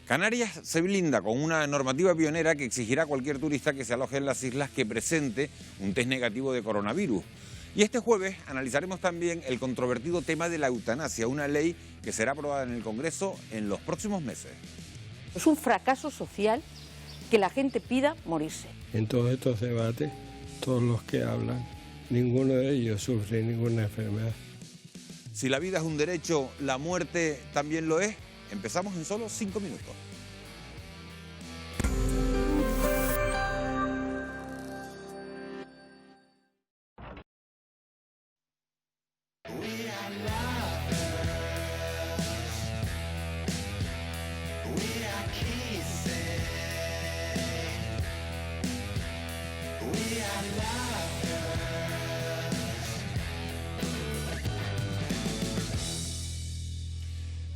Canarias se blinda con una normativa pionera que exigirá a cualquier turista que se aloje en las islas que presente un test negativo de coronavirus. Y este jueves analizaremos también el controvertido tema de la eutanasia, una ley que será aprobada en el Congreso en los próximos meses. Es un fracaso social que la gente pida morirse. En todos estos debates, todos los que hablan, ninguno de ellos sufre ninguna enfermedad. Si la vida es un derecho, la muerte también lo es. Empezamos en solo 5 minutos.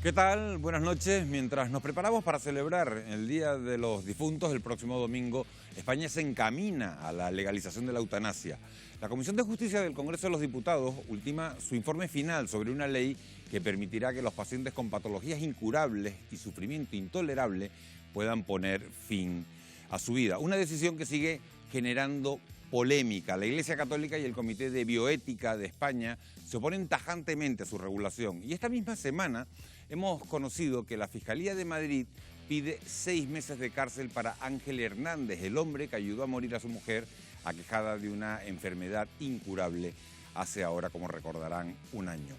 ¿Qué tal? Buenas noches. Mientras nos preparamos para celebrar el Día de los Difuntos, el próximo domingo, España se encamina a la legalización de la eutanasia. La Comisión de Justicia del Congreso de los Diputados ultima su informe final sobre una ley que permitirá que los pacientes con patologías incurables y sufrimiento intolerable puedan poner fin a su vida. Una decisión que sigue generando polémica. La Iglesia Católica y el Comité de Bioética de España se oponen tajantemente a su regulación. Y esta misma semana hemos conocido que la Fiscalía de Madrid pide 6 meses de cárcel para Ángel Hernández, el hombre que ayudó a morir a su mujer aquejada de una enfermedad incurable hace ahora, como recordarán, un año.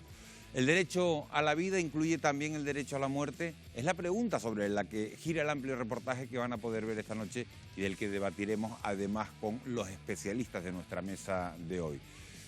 ¿El derecho a la vida incluye también el derecho a la muerte? Es la pregunta sobre la que gira el amplio reportaje que van a poder ver esta noche y del que debatiremos además con los especialistas de nuestra mesa de hoy.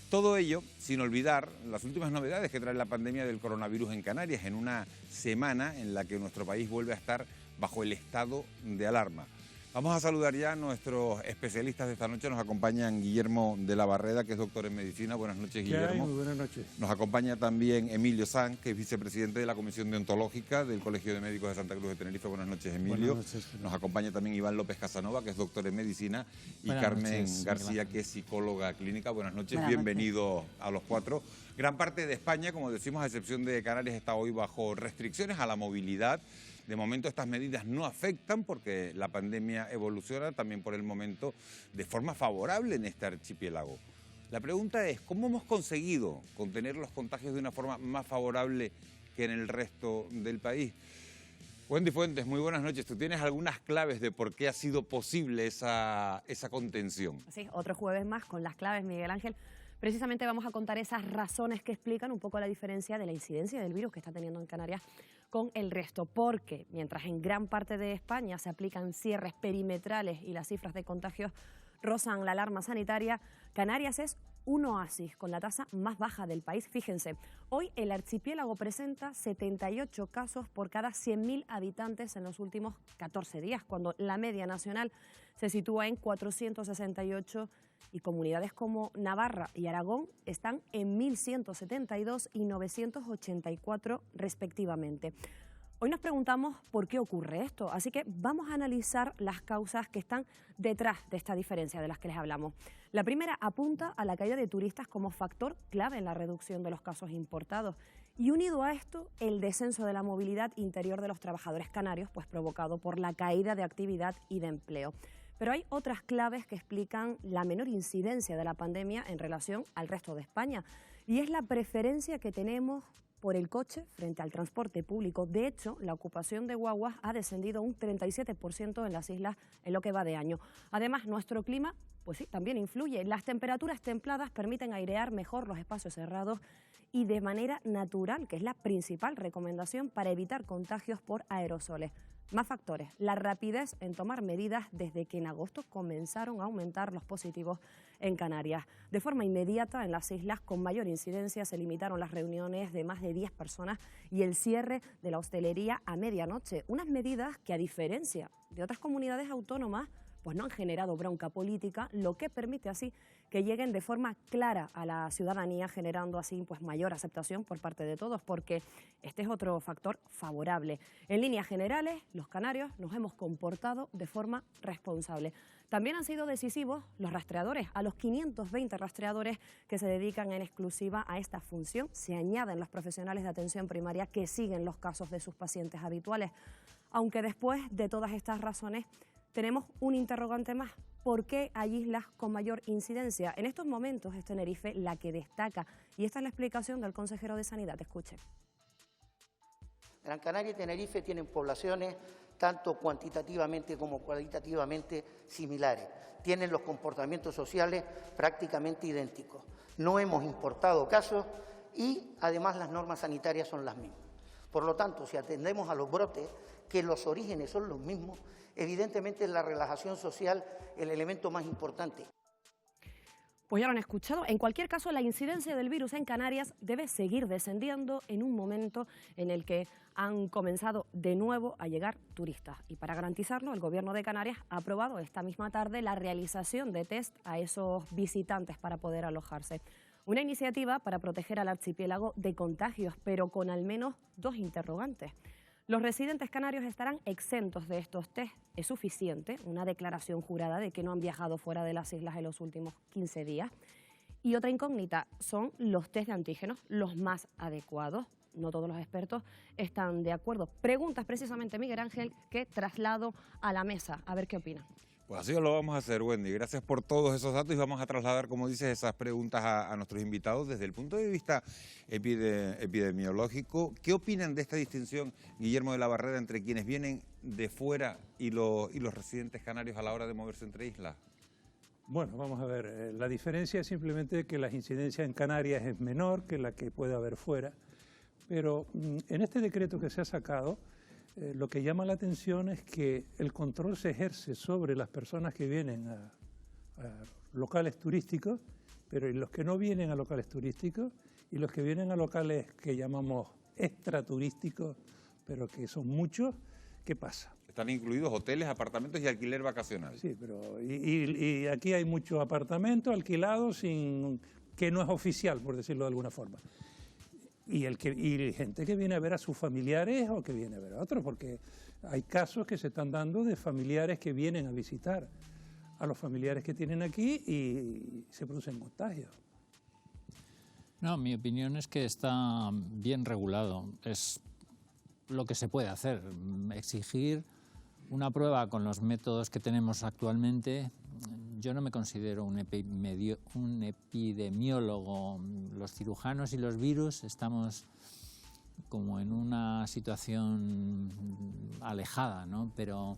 Todo ello sin olvidar las últimas novedades que trae la pandemia del coronavirus en Canarias, en una semana en la que nuestro país vuelve a estar bajo el estado de alarma. Vamos a saludar ya a nuestros especialistas de esta noche. Nos acompañan Guillermo de la Barreda, que es doctor en medicina. Buenas noches, Guillermo. Muy buenas noches. Nos acompaña también Emilio Sanz, que es vicepresidente de la Comisión Deontológica del Colegio de Médicos de Santa Cruz de Tenerife. Buenas noches, Emilio. Buenas noches. Nos acompaña también Iván López Casanova, que es doctor en medicina, y Buenas Carmen noches, García, Iván. que es psicóloga clínica. Buenas noches, Buenas bienvenidos a los cuatro. Gran parte de España, como decimos, a excepción de Canarias, está hoy bajo restricciones a la movilidad. De momento estas medidas no afectan porque la pandemia evoluciona también por el momento de forma favorable en este archipiélago. La pregunta es, ¿cómo hemos conseguido contener los contagios de una forma más favorable que en el resto del país? Wendy Fuentes, muy buenas noches. ¿Tú tienes algunas claves de por qué ha sido posible esa contención? Sí, otro jueves más con las claves, Miguel Ángel. Precisamente vamos a contar esas razones que explican un poco la diferencia de la incidencia del virus que está teniendo en Canarias con el resto, porque mientras en gran parte de España se aplican cierres perimetrales y las cifras de contagios rozan la alarma sanitaria, Canarias es un oasis con la tasa más baja del país. Fíjense, hoy el archipiélago presenta 78 casos por cada 100.000 habitantes en los últimos 14 días, cuando la media nacional se sitúa en 468 y comunidades como Navarra y Aragón están en 1.172 y 984 respectivamente. Hoy nos preguntamos por qué ocurre esto, así que vamos a analizar las causas que están detrás de esta diferencia de las que les hablamos. La primera apunta a la caída de turistas como factor clave en la reducción de los casos importados. Y unido a esto, el descenso de la movilidad interior de los trabajadores canarios, pues provocado por la caída de actividad y de empleo. Pero hay otras claves que explican la menor incidencia de la pandemia en relación al resto de España. Y es la preferencia que tenemos por el coche frente al transporte público. De hecho, la ocupación de guaguas ha descendido un 37% en las islas en lo que va de año. Además, nuestro clima, pues sí, también influye. Las temperaturas templadas permiten airear mejor los espacios cerrados y de manera natural, que es la principal recomendación para evitar contagios por aerosoles. Más factores, la rapidez en tomar medidas desde que en agosto comenzaron a aumentar los positivos en Canarias. De forma inmediata, en las islas con mayor incidencia se limitaron las reuniones de más de 10 personas y el cierre de la hostelería a medianoche. Unas medidas que, a diferencia de otras comunidades autónomas, pues no han generado bronca política, lo que permite así que lleguen de forma clara a la ciudadanía, generando así pues mayor aceptación por parte de todos, porque este es otro factor favorable. En líneas generales, los canarios nos hemos comportado de forma responsable. También han sido decisivos los rastreadores. A los 520 rastreadores que se dedican en exclusiva a esta función se añaden los profesionales de atención primaria que siguen los casos de sus pacientes habituales. Aunque después de todas estas razones tenemos un interrogante más. ¿Por qué hay islas con mayor incidencia? En estos momentos es Tenerife la que destaca. Y esta es la explicación del consejero de Sanidad. Escuchen. Gran Canaria y Tenerife tienen poblaciones tanto cuantitativamente como cualitativamente similares. Tienen los comportamientos sociales prácticamente idénticos. No hemos importado casos y además las normas sanitarias son las mismas. Por lo tanto, si atendemos a los brotes, que los orígenes son los mismos, evidentemente es la relajación social el elemento más importante. Pues ya lo han escuchado. En cualquier caso, la incidencia del virus en Canarias debe seguir descendiendo en un momento en el que han comenzado de nuevo a llegar turistas. Y para garantizarlo, el Gobierno de Canarias ha aprobado esta misma tarde la realización de test a esos visitantes para poder alojarse. Una iniciativa para proteger al archipiélago de contagios, pero con al menos dos interrogantes. Los residentes canarios estarán exentos de estos test. ¿Es suficiente una declaración jurada de que no han viajado fuera de las islas en los últimos 15 días? Y otra incógnita son los test de antígenos, los más adecuados. No todos los expertos están de acuerdo. Preguntas precisamente, Miguel Ángel, que traslado a la mesa. A ver qué opinan. Pues así lo vamos a hacer, Wendy. Gracias por todos esos datos y vamos a trasladar, como dices, esas preguntas a nuestros invitados desde el punto de vista epidemiológico. ¿Qué opinan de esta distinción, Guillermo de la Barrera, entre quienes vienen de fuera y los residentes canarios a la hora de moverse entre islas? Bueno, vamos a ver. La diferencia es simplemente que la incidencia en Canarias es menor que la que puede haber fuera. Pero en este decreto que se ha sacado, lo que llama la atención es que el control se ejerce sobre las personas que vienen a locales turísticos, pero y los que no vienen a locales turísticos y los que vienen a locales que llamamos extraturísticos, pero que son muchos, ¿qué pasa? Están incluidos hoteles, apartamentos y alquiler vacacional. Sí, pero y aquí hay muchos apartamentos alquilados que no es oficial, por decirlo de alguna forma. Y gente que viene a ver a sus familiares o que viene a ver a otros, porque hay casos que se están dando de familiares que vienen a visitar a los familiares que tienen aquí y se producen contagios. No, mi opinión es que está bien regulado. Es lo que se puede hacer. Exigir una prueba con los métodos que tenemos actualmente. Yo no me considero un epidemiólogo. Los cirujanos y los virus estamos como en una situación alejada, ¿no? Pero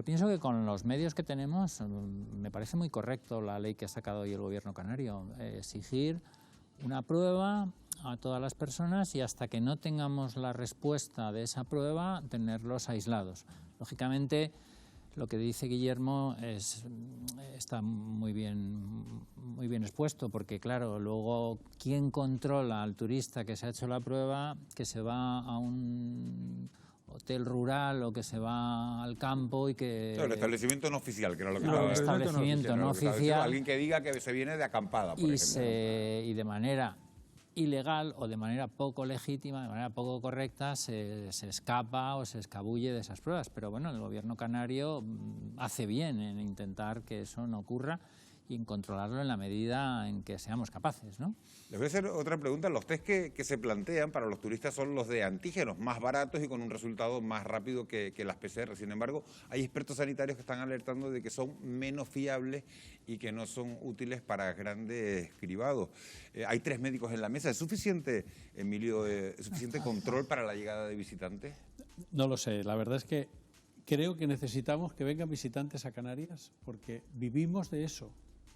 pienso que con los medios que tenemos me parece muy correcto la ley que ha sacado hoy el Gobierno canario. Exigir una prueba a todas las personas y hasta que no tengamos la respuesta de esa prueba, tenerlos aislados. Lógicamente, lo que dice Guillermo está muy bien expuesto, porque claro, luego, ¿quién controla al turista que se ha hecho la prueba, que se va a un hotel rural o que se va al campo y que... Claro, el establecimiento no oficial, que era lo que el establecimiento no oficial. Alguien que diga que se viene de acampada, por ejemplo. Y de manera ilegal o de manera poco legítima, de manera poco correcta, se escapa o se escabulle de esas pruebas. Pero bueno, el Gobierno canario hace bien en intentar que eso no ocurra y en controlarlo en la medida en que seamos capaces, ¿no? Les voy a hacer otra pregunta. Los test que se plantean para los turistas son los de antígenos, más baratos y con un resultado más rápido que las PCR. Sin embargo, hay expertos sanitarios que están alertando de que son menos fiables y que no son útiles para grandes cribados. Hay 3 médicos en la mesa. ¿Es suficiente, Emilio, suficiente control para la llegada de visitantes? No lo sé. La verdad es que creo que necesitamos que vengan visitantes a Canarias porque vivimos de eso.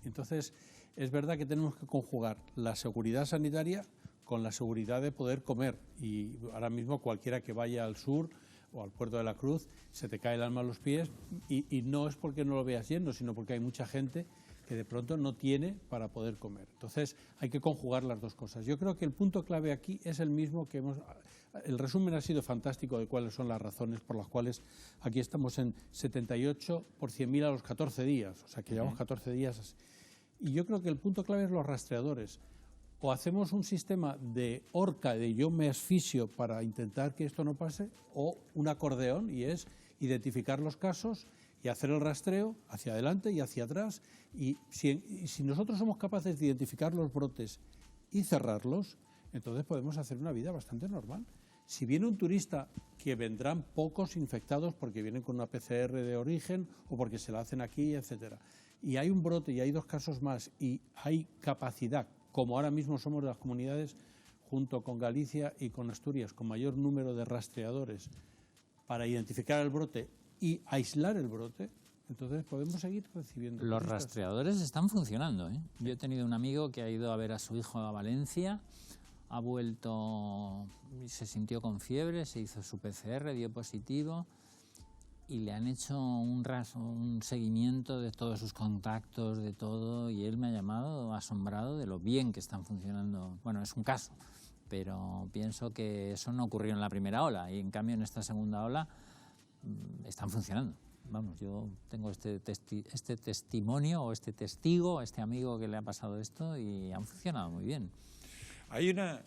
Entonces, es verdad que tenemos que conjugar la seguridad sanitaria con la seguridad de poder comer. Y ahora mismo cualquiera que vaya al sur o al Puerto de la Cruz, se te cae el alma a los pies y no es porque no lo veas yendo, sino porque hay mucha gente que de pronto no tiene para poder comer. Entonces, hay que conjugar las dos cosas. Yo creo que el punto clave aquí es el mismo que hemos... El resumen ha sido fantástico de cuáles son las razones por las cuales aquí estamos en 78 por 100.000 a los 14 días, o sea que llevamos 14 días así. Y yo creo que el punto clave es los rastreadores. O hacemos un sistema de horca, de yo me asfixio para intentar que esto no pase, o un acordeón, y es identificar los casos y hacer el rastreo hacia adelante y hacia atrás. Y si nosotros somos capaces de identificar los brotes y cerrarlos, entonces podemos hacer una vida bastante normal. Si viene un turista, que vendrán pocos infectados porque vienen con una PCR de origen o porque se la hacen aquí, etcétera. Y hay un brote y hay 2 casos más y hay capacidad, como ahora mismo somos de las comunidades, junto con Galicia y con Asturias, con mayor número de rastreadores para identificar el brote y aislar el brote, entonces podemos seguir recibiendo Los turistas. rastreadores están funcionando, ¿eh? Yo he tenido un amigo que ha ido a ver a su hijo a Valencia, ha vuelto y se sintió con fiebre, se hizo su PCR, dio positivo y le han hecho un seguimiento de todos sus contactos, de todo, y él me ha llamado asombrado de lo bien que están funcionando. Bueno, es un caso, pero pienso que eso no ocurrió en la primera ola y en cambio en esta segunda ola están funcionando. Vamos, yo tengo este testimonio o este testigo, este amigo que le ha pasado esto y han funcionado muy bien. Hay una...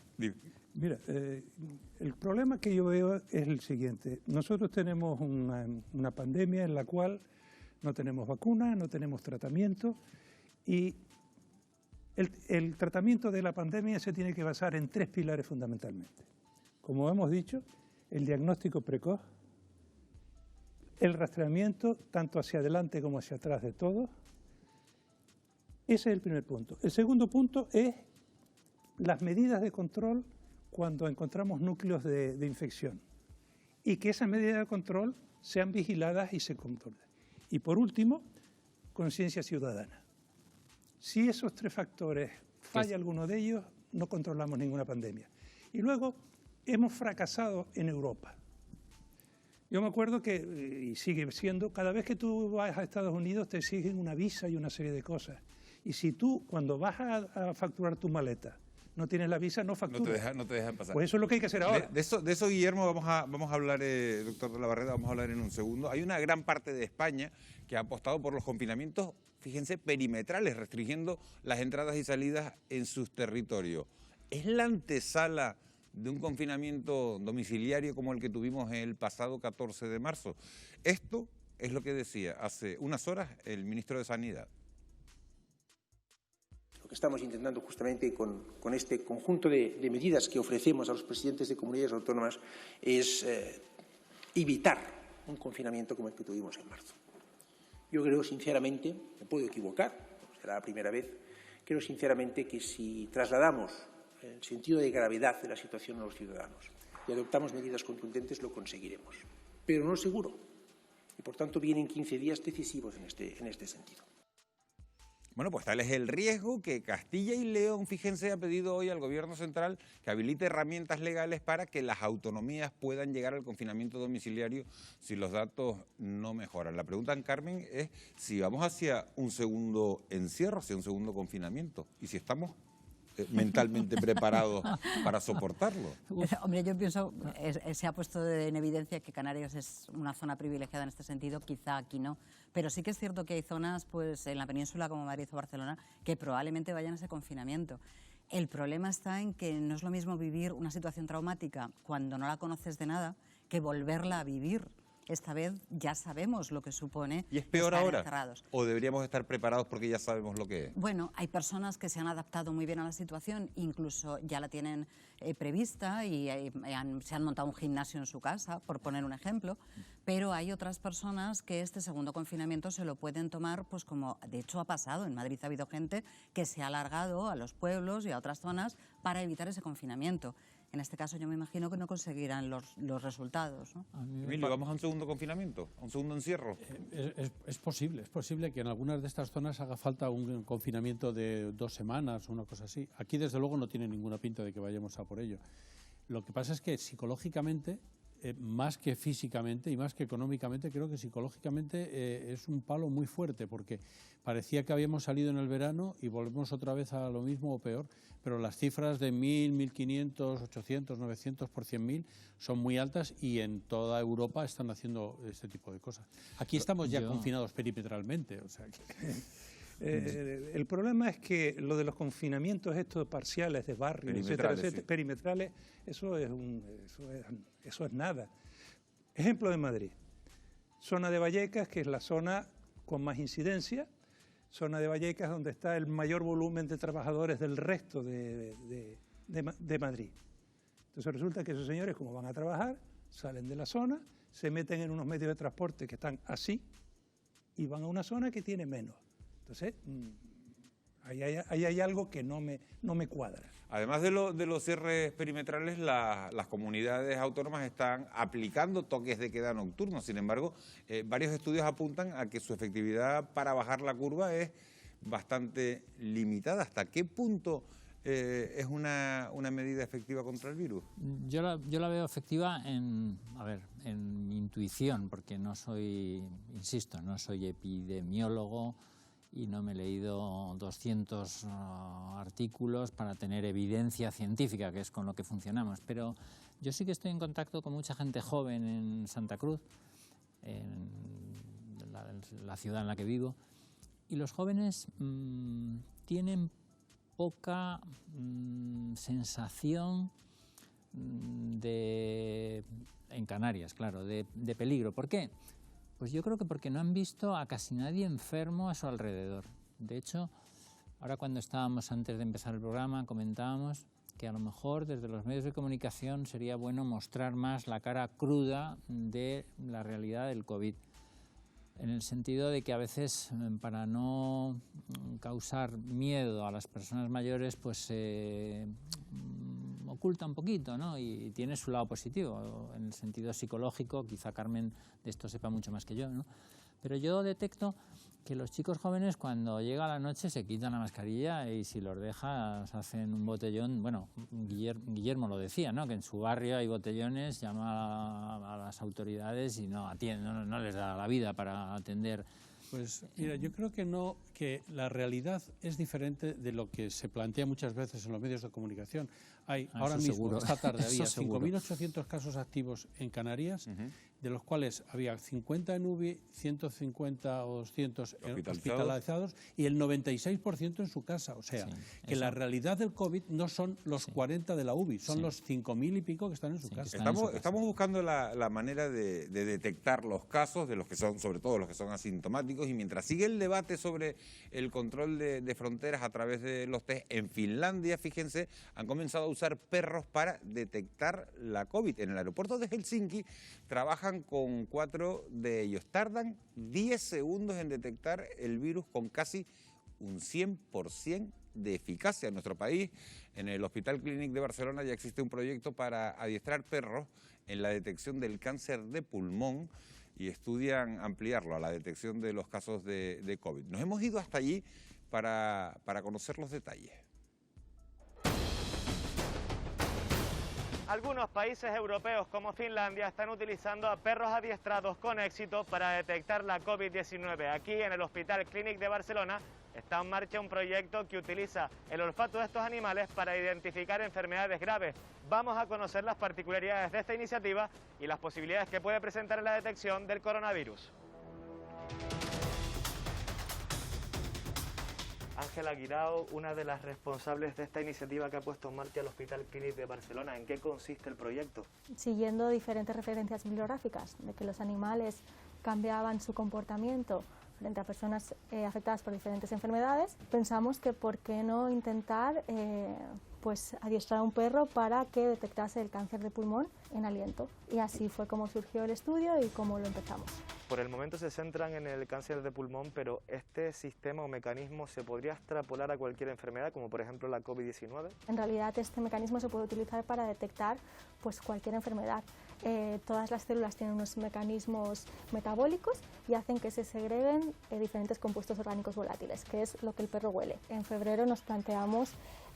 Mira, el problema que yo veo es el siguiente. Nosotros tenemos una pandemia en la cual no tenemos vacuna, no tenemos tratamiento y el tratamiento de la pandemia se tiene que basar en 3 pilares fundamentalmente. Como hemos dicho, el diagnóstico precoz, el rastreamiento tanto hacia adelante como hacia atrás de todo. Ese es el primer punto. El segundo punto es las medidas de control cuando encontramos núcleos de infección y que esas medidas de control sean vigiladas y se controlen. Y por último, conciencia ciudadana. Si esos 3 factores falla alguno de ellos, no controlamos ninguna pandemia. Y luego, hemos fracasado en Europa. Yo me acuerdo que, y sigue siendo, cada vez que tú vas a Estados Unidos te exigen una visa y una serie de cosas. Y si tú, cuando vas a facturar tu maleta, no tienes la visa, no facturas. No te dejan pasar. Pues eso es lo que hay que hacer ahora. De eso, Guillermo, vamos a hablar, doctor de la Barrera, vamos a hablar en un segundo. Hay una gran parte de España que ha apostado por los confinamientos, fíjense, perimetrales, restringiendo las entradas y salidas en sus territorios. ¿Es la antesala de un confinamiento domiciliario como el que tuvimos el pasado 14 de marzo? Esto es lo que decía hace unas horas el ministro de Sanidad. Lo que estamos intentando justamente con este conjunto de medidas que ofrecemos a los presidentes de comunidades autónomas es evitar un confinamiento como el que tuvimos en marzo. Yo creo sinceramente, me puedo equivocar, será la primera vez, creo sinceramente que si trasladamos el sentido de gravedad de la situación a los ciudadanos y adoptamos medidas contundentes, lo conseguiremos. Pero no seguro. Y por tanto vienen 15 días decisivos en este sentido. Bueno, pues tal es el riesgo que Castilla y León, fíjense, ha pedido hoy al Gobierno central que habilite herramientas legales para que las autonomías puedan llegar al confinamiento domiciliario si los datos no mejoran. La pregunta, Carmen, es si vamos hacia un segundo encierro, hacia un segundo confinamiento, y si estamos mentalmente preparados para soportarlo. Hombre, yo pienso, se ha puesto en evidencia que Canarias es una zona privilegiada en este sentido, quizá aquí no, pero sí que es cierto que hay zonas pues en la península como Madrid o Barcelona que probablemente vayan a ese confinamiento. El problema está en que no es lo mismo vivir una situación traumática cuando no la conoces de nada que volverla a vivir. Esta vez ya sabemos lo que supone. ¿Y es peor estar ahora? encerrados. ¿O deberíamos estar preparados porque ya sabemos lo que es? Bueno, hay personas que se han adaptado muy bien a la situación, incluso ya la tienen prevista y se han montado un gimnasio en su casa, por poner un ejemplo, pero hay otras personas que este segundo confinamiento se lo pueden tomar, pues como de hecho ha pasado. En Madrid ha habido gente que se ha alargado a los pueblos y a otras zonas para evitar ese confinamiento. En este caso yo me imagino que no conseguirán los resultados, ¿no? Emilio, ¿vamos a un segundo confinamiento? ¿A un segundo encierro? Es posible que en algunas de estas zonas haga falta un confinamiento de 2 semanas o una cosa así. Aquí desde luego no tiene ninguna pinta de que vayamos a por ello. Lo que pasa es que psicológicamente, más que físicamente y más que económicamente, creo que psicológicamente es un palo muy fuerte, porque parecía que habíamos salido en el verano y volvemos otra vez a lo mismo o peor, pero las cifras de 1.000, 1.500, 800, 900 por 100.000 son muy altas y en toda Europa están haciendo este tipo de cosas. Aquí estamos ya confinados perimetralmente, o sea que... el problema es que lo de los confinamientos estos parciales de barrios, etcétera, perimetrales, eso es nada. Ejemplo de Madrid. Zona de Vallecas, que es la zona con más incidencia, zona de Vallecas donde está el mayor volumen de trabajadores del resto de Madrid. Entonces resulta que esos señores, como van a trabajar, salen de la zona, se meten en unos medios de transporte que están así y van a una zona que tiene menos. Entonces, ahí hay algo que no me cuadra. Además de los cierres perimetrales, las comunidades autónomas están aplicando toques de queda nocturnos. Sin embargo, varios estudios apuntan a que su efectividad para bajar la curva es bastante limitada. ¿Hasta qué punto es una medida efectiva contra el virus? Yo la veo efectiva en mi intuición, porque no soy, insisto, no soy epidemiólogo y no me he leído 200 artículos para tener evidencia científica, que es con lo que funcionamos. Pero yo sí que estoy en contacto con mucha gente joven en Santa Cruz, en la ciudad en la que vivo, y los jóvenes tienen poca sensación en Canarias, claro, de peligro. ¿Por qué? Pues yo creo que porque no han visto a casi nadie enfermo a su alrededor. De hecho, ahora cuando estábamos antes de empezar el programa comentábamos que a lo mejor desde los medios de comunicación sería bueno mostrar más la cara cruda de la realidad del COVID. En el sentido de que a veces, para no causar miedo a las personas mayores, pues se oculta un poquito, ¿no? Y tiene su lado positivo, en el sentido psicológico. Quizá Carmen de esto sepa mucho más que yo, ¿no? Pero yo detecto que los chicos jóvenes, cuando llega la noche, se quitan la mascarilla y si los dejas hacen un botellón. Bueno, Guillermo lo decía, ¿no? Que en su barrio hay botellones, llama a las autoridades y no atienden, no les da la vida para atender. Pues mira, yo creo que la realidad es diferente de lo que se plantea muchas veces en los medios de comunicación. Hay ahora mismo, seguro. Esta tarde, había 5.800 casos activos en Canarias, de los cuales había 50 en UBI, 150 o 200 hospitalizados y el 96% en su casa. O sea, que la realidad del COVID no son los 40 de la UBI, son los 5.000 y pico que están en su casa. Estamos buscando la manera de detectar los casos de los que son, sobre todo los que son asintomáticos, y mientras sigue el debate sobre el control de fronteras a través de los test, en Finlandia, fíjense, han comenzado a usar perros para detectar la COVID. En el aeropuerto de Helsinki trabajan con 4 de ellos. Tardan 10 segundos en detectar el virus con casi un 100% de eficacia. En nuestro país, en el Hospital Clínic de Barcelona, ya existe un proyecto para adiestrar perros en la detección del cáncer de pulmón y estudian ampliarlo a la detección de los casos de COVID. Nos hemos ido hasta allí para conocer los detalles. Algunos países europeos como Finlandia están utilizando a perros adiestrados con éxito para detectar la COVID-19. Aquí en el Hospital Clínic de Barcelona está en marcha un proyecto que utiliza el olfato de estos animales para identificar enfermedades graves. Vamos a conocer las particularidades de esta iniciativa y las posibilidades que puede presentar en la detección del coronavirus. Ángela Guirao, una de las responsables de esta iniciativa que ha puesto en marcha el Hospital Clínic de Barcelona. ¿En qué consiste el proyecto? Siguiendo diferentes referencias bibliográficas de que los animales cambiaban su comportamiento frente a personas afectadas por diferentes enfermedades, pensamos que por qué no intentar pues adiestrar a un perro para que detectase el cáncer de pulmón en aliento. Y así fue como surgió el estudio y cómo lo empezamos. Por el momento se centran en el cáncer de pulmón, pero ¿este sistema o mecanismo se podría extrapolar a cualquier enfermedad, como por ejemplo la COVID-19? En realidad este mecanismo se puede utilizar para detectar pues, cualquier enfermedad. Todas las células tienen unos mecanismos metabólicos y hacen que se segreguen diferentes compuestos orgánicos volátiles, que es lo que el perro huele. En febrero nos planteamos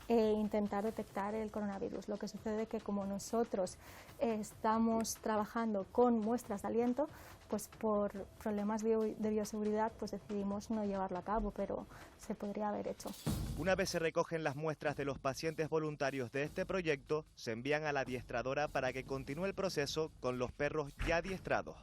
intentar detectar el coronavirus. Lo que sucede es que como nosotros estamos trabajando con muestras de aliento, pues por problemas de bioseguridad pues decidimos no llevarlo a cabo, pero se podría haber hecho. Una vez se recogen las muestras de los pacientes voluntarios de este proyecto, se envían a la adiestradora para que continúe el proceso con los perros ya adiestrados.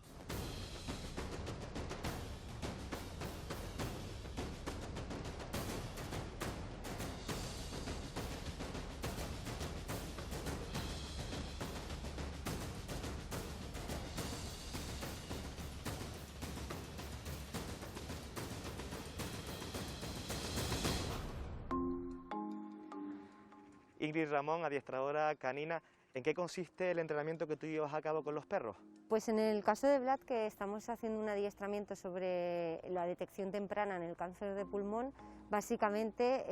Ingrid Ramón, adiestradora canina. ¿En qué consiste el entrenamiento que tú llevas a cabo con los perros? Pues en el caso de Vlad, que estamos haciendo un adiestramiento sobre la detección temprana en el cáncer de pulmón, básicamente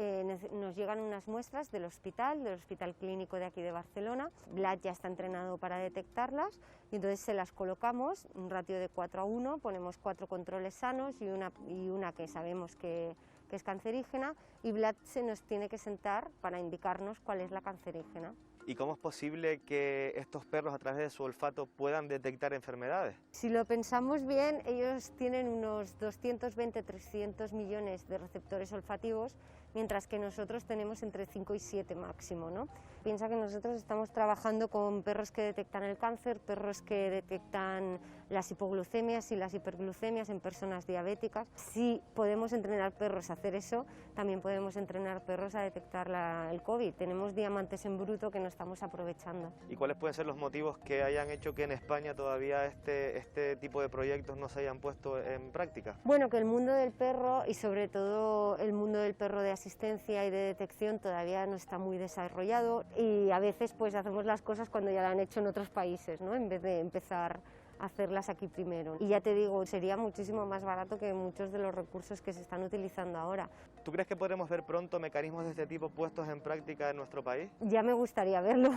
nos llegan unas muestras del Hospital Clínico de aquí de Barcelona. Vlad ya está entrenado para detectarlas y entonces se las colocamos, un ratio de 4:1, ponemos 4 controles sanos y una que sabemos que es cancerígena, y Vlad se nos tiene que sentar para indicarnos cuál es la cancerígena. ¿Y cómo es posible que estos perros a través de su olfato puedan detectar enfermedades? Si lo pensamos bien, ellos tienen unos 220-300 millones de receptores olfativos, mientras que nosotros tenemos entre 5 y 7 máximo, ¿no? Piensa que nosotros estamos trabajando con perros que detectan el cáncer, perros que detectan las hipoglucemias y las hiperglucemias en personas diabéticas. Si podemos entrenar perros a hacer eso, también podemos entrenar perros a detectar el COVID. Tenemos diamantes en bruto que no estamos aprovechando. ¿Y cuáles pueden ser los motivos que hayan hecho que en España todavía este tipo de proyectos no se hayan puesto en práctica? Bueno, que el mundo del perro y sobre todo el mundo del perro de asistencia y de detección todavía no está muy desarrollado y a veces pues hacemos las cosas cuando ya lo han hecho en otros países, ¿no? En vez de empezar a hacerlas aquí primero. Y ya te digo, sería muchísimo más barato que muchos de los recursos que se están utilizando ahora. ¿Tú crees que podremos ver pronto mecanismos de este tipo puestos en práctica en nuestro país? Ya me gustaría verlo.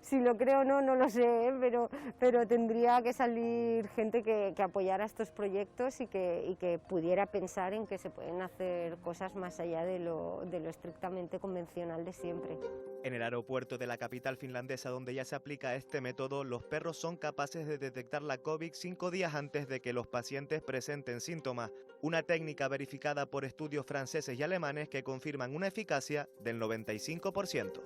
Si lo creo o no, no lo sé, pero tendría que salir gente que apoyara estos proyectos y que pudiera pensar en que se pueden hacer cosas más allá de lo estrictamente convencional de siempre. En el aeropuerto de la capital finlandesa, donde ya se aplica este método, los perros son capaces de detectar la COVID 5 días antes de que los pacientes presenten síntomas, una técnica verificada por estudios franceses y alemanes que confirman una eficacia del 95%.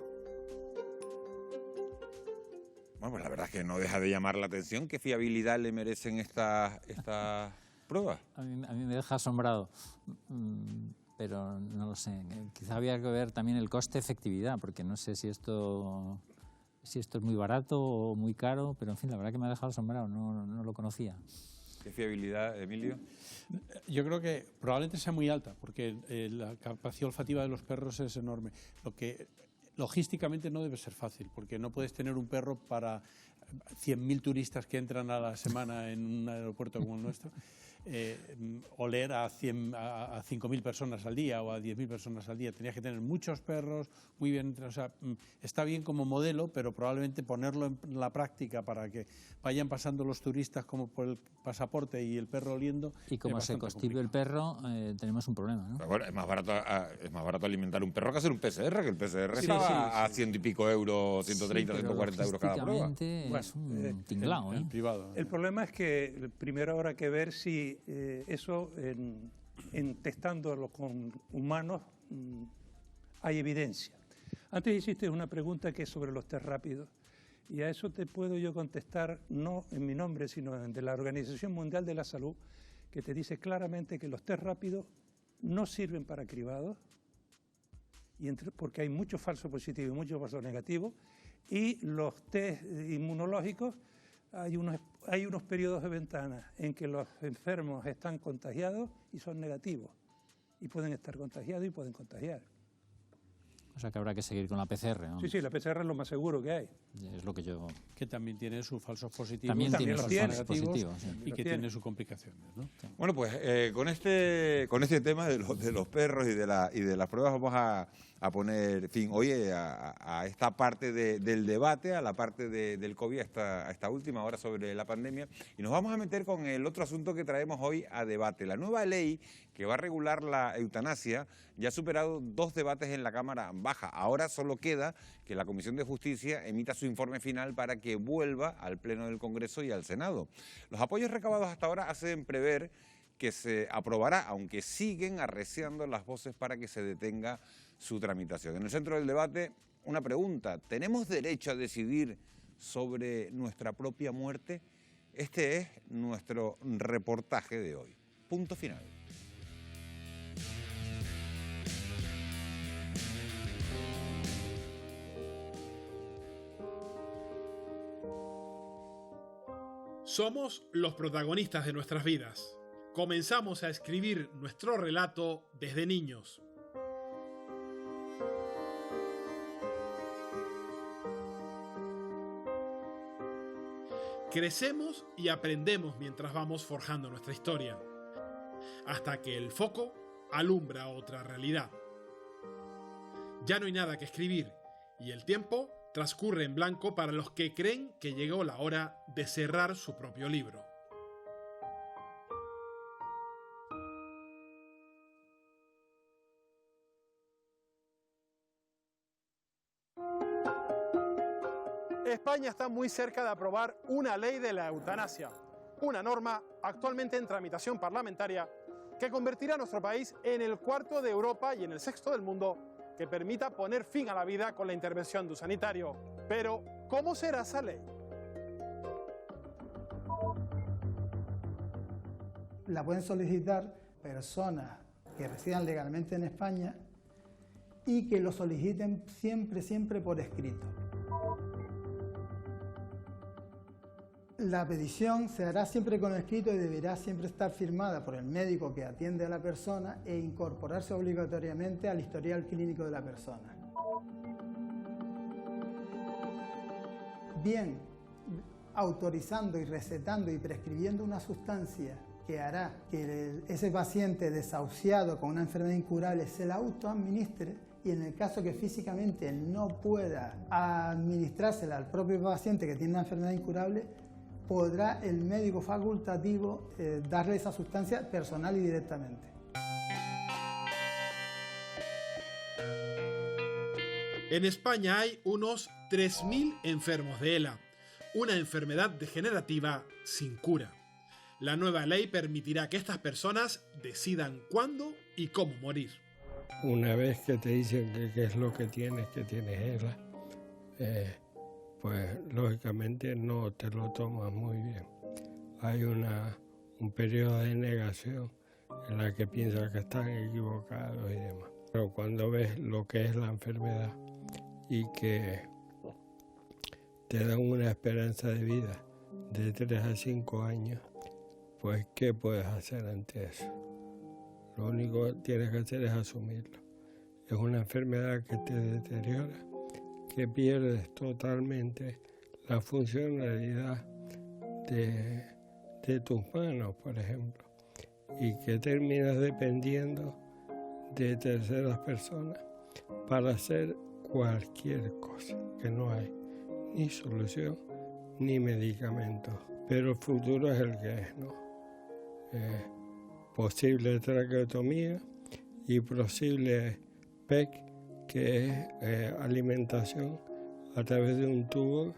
Bueno, pues la verdad es que no deja de llamar la atención. ¿Qué fiabilidad le merecen estas pruebas? A mí me deja asombrado. Pero no lo sé, quizá había que ver también el coste-efectividad, porque no sé si esto es muy barato o muy caro, pero en fin, la verdad que me ha dejado asombrado, no lo conocía. ¿Qué fiabilidad, Emilio? Yo creo que probablemente sea muy alta, porque la capacidad olfativa de los perros es enorme. Lo que logísticamente no debe ser fácil, porque no puedes tener un perro para 100.000 turistas que entran a la semana en un aeropuerto como el nuestro. Oler a 5.000 personas al día o a 10.000 personas al día. Tenías que tener muchos perros, muy bien, o sea, está bien como modelo, pero probablemente ponerlo en la práctica para que vayan pasando los turistas como por el pasaporte y el perro oliendo. Y como se constipe el perro, tenemos un problema, ¿no? Pero bueno, es más barato alimentar un perro que hacer un PCR, que el PCR estaba a 100 y pico euros, 130, 140 euros cada prueba. Es un tinglao, ¿eh? Privado. El problema es que primero habrá que ver si eso en testándolo con humanos hay evidencia. Antes hiciste una pregunta que es sobre los test rápidos y a eso te puedo yo contestar no en mi nombre sino de la Organización Mundial de la Salud, que te dice claramente que los test rápidos no sirven para cribados porque hay muchos falsos positivos y muchos falsos negativos, y los test inmunológicos hay unos periodos de ventana en que los enfermos están contagiados y son negativos, y pueden estar contagiados y pueden contagiar. O sea que habrá que seguir con la PCR, ¿no? Sí, la PCR es lo más seguro que hay. Es lo que yo... Que también tiene sus falsos positivos. También tiene sus falsos positivos, sí. Y que tiene sus complicaciones, ¿no? Bueno, pues con este tema de los perros y de las pruebas vamos a poner fin hoy a esta parte del debate, a la parte del COVID, a esta última hora sobre la pandemia, y nos vamos a meter con el otro asunto que traemos hoy a debate. La nueva ley que va a regular la eutanasia ya ha superado 2 debates en la Cámara Baja. Ahora solo queda que la Comisión de Justicia emita su informe final para que vuelva al Pleno del Congreso y al Senado. Los apoyos recabados hasta ahora hacen prever que se aprobará, aunque siguen arreciando las voces para que se detenga su tramitación. En el centro del debate, una pregunta: ¿tenemos derecho a decidir sobre nuestra propia muerte? Este es nuestro reportaje de hoy. Punto final. Somos los protagonistas de nuestras vidas. Comenzamos a escribir nuestro relato desde niños. Crecemos y aprendemos mientras vamos forjando nuestra historia, hasta que el foco alumbra otra realidad. Ya no hay nada que escribir y el tiempo transcurre en blanco para los que creen que llegó la hora de cerrar su propio libro. España está muy cerca de aprobar una ley de la eutanasia, una norma actualmente en tramitación parlamentaria que convertirá a nuestro país en el cuarto de Europa y en el sexto del mundo que permita poner fin a la vida con la intervención de un sanitario. Pero, ¿cómo será esa ley? La pueden solicitar personas que residan legalmente en España y que lo soliciten siempre por escrito. La petición se hará siempre con escrito y deberá siempre estar firmada por el médico que atiende a la persona e incorporarse obligatoriamente al historial clínico de la persona. Bien, autorizando y recetando y prescribiendo una sustancia que hará que ese paciente desahuciado con una enfermedad incurable se la autoadministre, y en el caso que físicamente no pueda administrársela al propio paciente que tiene una enfermedad incurable, podrá el médico facultativo darle esa sustancia personal y directamente. En España hay unos 3.000 enfermos de ELA, una enfermedad degenerativa sin cura. La nueva ley permitirá que estas personas decidan cuándo y cómo morir. Una vez que te dicen qué es lo que tienes ELA, pues lógicamente no te lo tomas muy bien. Hay un periodo de negación en la que piensas que están equivocados y demás. Pero cuando ves lo que es la enfermedad y que te dan una esperanza de vida de 3 a 5 años, pues ¿qué puedes hacer ante eso? Lo único que tienes que hacer es asumirlo. Es una enfermedad que te deteriora, que pierdes totalmente la funcionalidad de tus manos, por ejemplo, y que terminas dependiendo de terceras personas para hacer cualquier cosa, que no hay ni solución ni medicamentos. Pero el futuro es el que es, ¿no? Posible traqueotomía y posible PEC, que es alimentación a través de un tubo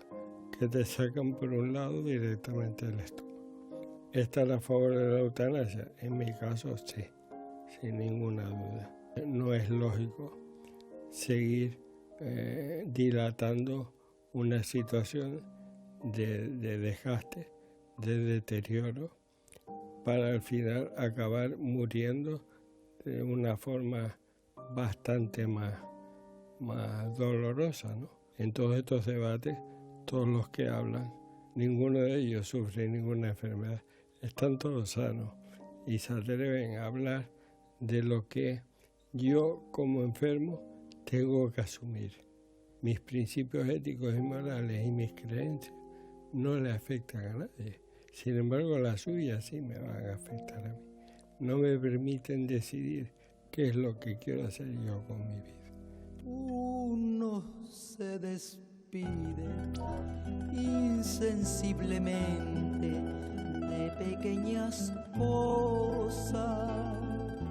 que te sacan por un lado directamente del estómago. ¿Estar a favor de la eutanasia? En mi caso sí, sin ninguna duda. No es lógico seguir dilatando una situación de desgaste, de deterioro, para al final acabar muriendo de una forma bastante más dolorosa, ¿no? En todos estos debates, todos los que hablan, ninguno de ellos sufre ninguna enfermedad, están todos sanos y se atreven a hablar de lo que yo como enfermo tengo que asumir. Mis principios éticos y morales y mis creencias no le afectan a nadie. Sin embargo, las suyas sí me van a afectar a mí. No me permiten decidir qué es lo que quiero hacer yo con mi vida. Uno se despide insensiblemente de pequeñas cosas.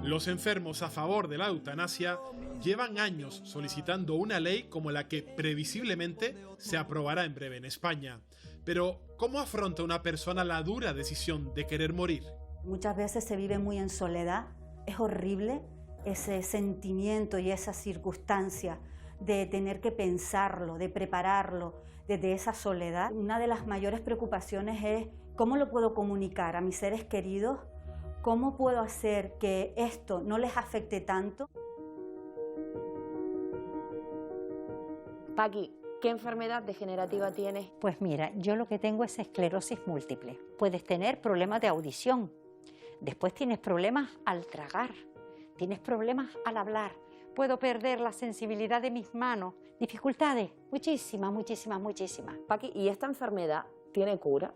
Los enfermos a favor de la eutanasia llevan años solicitando una ley como la que previsiblemente se aprobará en breve en España. Pero, ¿cómo afronta una persona la dura decisión de querer morir? Muchas veces se vive muy en soledad. Es horrible ese sentimiento y esa circunstancia de tener que pensarlo, de prepararlo desde esa soledad. Una de las mayores preocupaciones es cómo lo puedo comunicar a mis seres queridos, cómo puedo hacer que esto no les afecte tanto. Paqui, ¿qué enfermedad degenerativa tienes? Pues mira, yo lo que tengo es esclerosis múltiple. Puedes tener problemas de audición, después tienes problemas al tragar, tienes problemas al hablar, puedo perder la sensibilidad de mis manos, dificultades, muchísimas. Paqui, ¿y esta enfermedad tiene cura?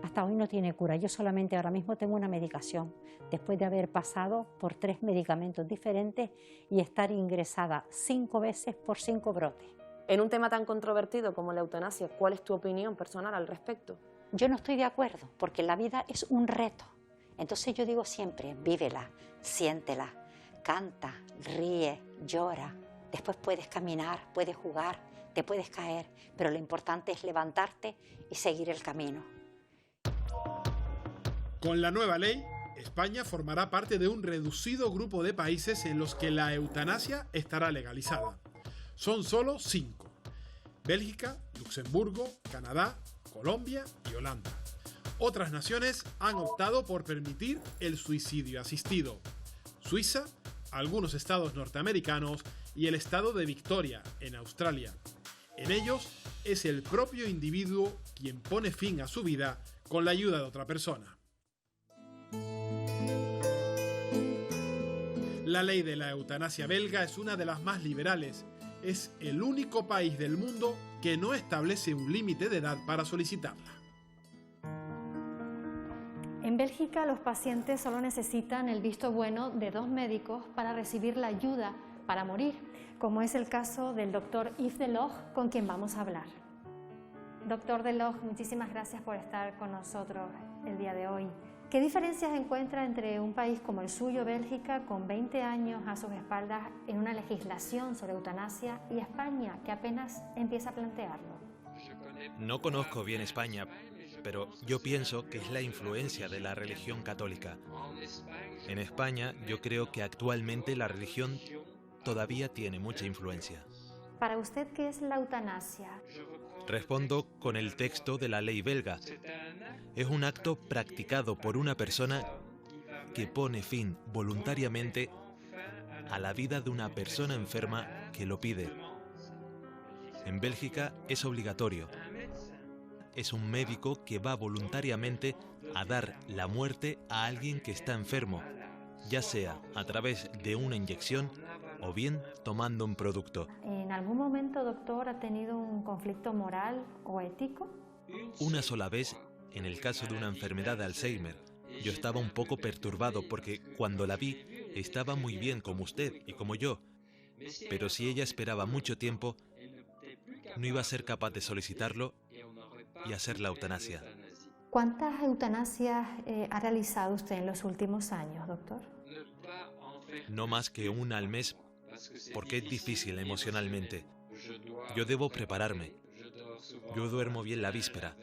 Hasta hoy no tiene cura. Yo solamente ahora mismo tengo una medicación, después de haber pasado por 3 medicamentos diferentes y estar ingresada 5 veces por 5 brotes. En un tema tan controvertido como la eutanasia, ¿cuál es tu opinión personal al respecto? Yo no estoy de acuerdo, porque la vida es un reto. Entonces yo digo siempre, vívela, siéntela, canta, ríe, llora. Después puedes caminar, puedes jugar, te puedes caer, pero lo importante es levantarte y seguir el camino. Con la nueva ley, España formará parte de un reducido grupo de países en los que la eutanasia estará legalizada. Son solo 5: Bélgica, Luxemburgo, Canadá, Colombia y Holanda. Otras naciones han optado por permitir el suicidio asistido: Suiza, algunos estados norteamericanos y el estado de Victoria, en Australia. En ellos es el propio individuo quien pone fin a su vida con la ayuda de otra persona. La ley de la eutanasia belga es una de las más liberales. Es el único país del mundo que no establece un límite de edad para solicitarla. En Bélgica, los pacientes solo necesitan el visto bueno de 2 médicos para recibir la ayuda para morir, como es el caso del doctor Yves Delors, con quien vamos a hablar. Doctor Delors, muchísimas gracias por estar con nosotros el día de hoy. ¿Qué diferencias encuentra entre un país como el suyo, Bélgica, con 20 años a sus espaldas en una legislación sobre eutanasia, y España, que apenas empieza a plantearlo? No conozco bien España, pero yo pienso que es la influencia de la religión católica. En España, yo creo que actualmente la religión todavía tiene mucha influencia. Para usted, ¿qué es la eutanasia? Respondo con el texto de la ley belga. Es un acto practicado por una persona que pone fin voluntariamente a la vida de una persona enferma que lo pide. En Bélgica es obligatorio. Es un médico que va voluntariamente a dar la muerte a alguien que está enfermo, ya sea a través de una inyección o bien tomando un producto. ¿En algún momento, doctor, ha tenido un conflicto moral o ético? Una sola vez, en el caso de una enfermedad de Alzheimer, yo estaba un poco perturbado porque cuando la vi estaba muy bien como usted y como yo, pero si ella esperaba mucho tiempo, no iba a ser capaz de solicitarlo y hacer la eutanasia. ¿Cuántas eutanasias ha realizado usted en los últimos años, doctor? No más que una al mes, porque es difícil emocionalmente. Yo debo prepararme. Yo duermo bien la víspera.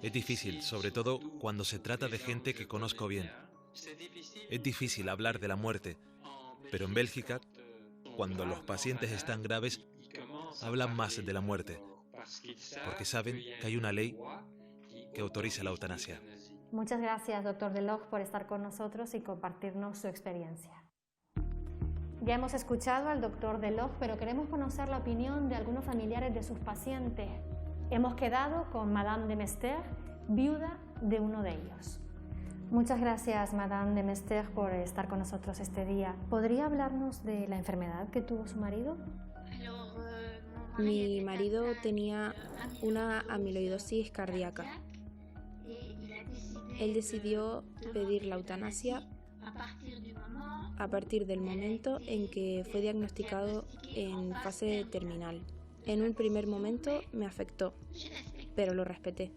Es difícil, sobre todo cuando se trata de gente que conozco bien. Es difícil hablar de la muerte, pero en Bélgica, cuando los pacientes están graves, hablan más de la muerte, porque saben que hay una ley que autoriza la eutanasia. Muchas gracias, doctor Delors, por estar con nosotros y compartirnos su experiencia. Ya hemos escuchado al doctor Delors, pero queremos conocer la opinión de algunos familiares de sus pacientes. Hemos quedado con Madame de Mester, viuda de uno de ellos. Muchas gracias, Madame de Mester, por estar con nosotros este día. ¿Podría hablarnos de la enfermedad que tuvo su marido? Mi marido tenía una amiloidosis cardíaca. Él decidió pedir la eutanasia a partir del momento en que fue diagnosticado en fase terminal. En un primer momento me afectó, pero lo respeté.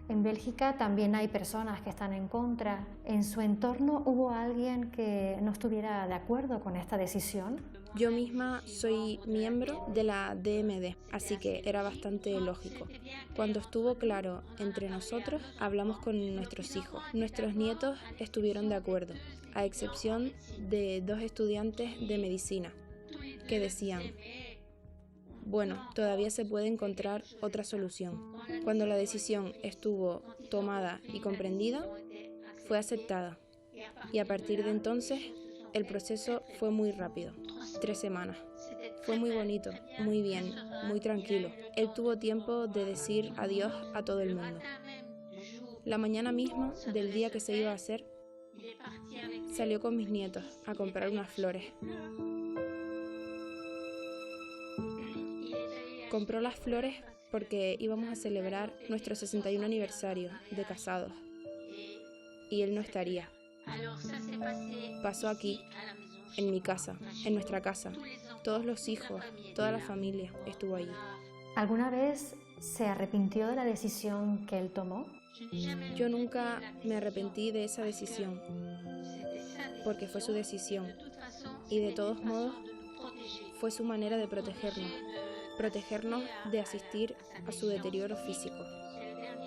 En Bélgica también hay personas que están en contra. ¿En su entorno hubo alguien que no estuviera de acuerdo con esta decisión? Yo misma soy miembro de la DMD, así que era bastante lógico. Cuando estuvo claro entre nosotros, hablamos con nuestros hijos. Nuestros nietos estuvieron de acuerdo, a excepción de 2 estudiantes de medicina, que decían: bueno, todavía se puede encontrar otra solución. Cuando la decisión estuvo tomada y comprendida, fue aceptada. Y a partir de entonces, el proceso fue muy rápido, 3 semanas. Fue muy bonito, muy bien, muy tranquilo. Él tuvo tiempo de decir adiós a todo el mundo. La mañana misma del día que se iba a hacer, salió con mis nietos a comprar unas flores. Compró las flores porque íbamos a celebrar nuestro 61 aniversario de casados y él no estaría. Pasó aquí, en mi casa, en nuestra casa. Todos los hijos, toda la familia estuvo allí. ¿Alguna vez se arrepintió de la decisión que él tomó? Yo nunca me arrepentí de esa decisión, porque fue su decisión y de todos modos fue su manera de protegernos de asistir a su deterioro físico.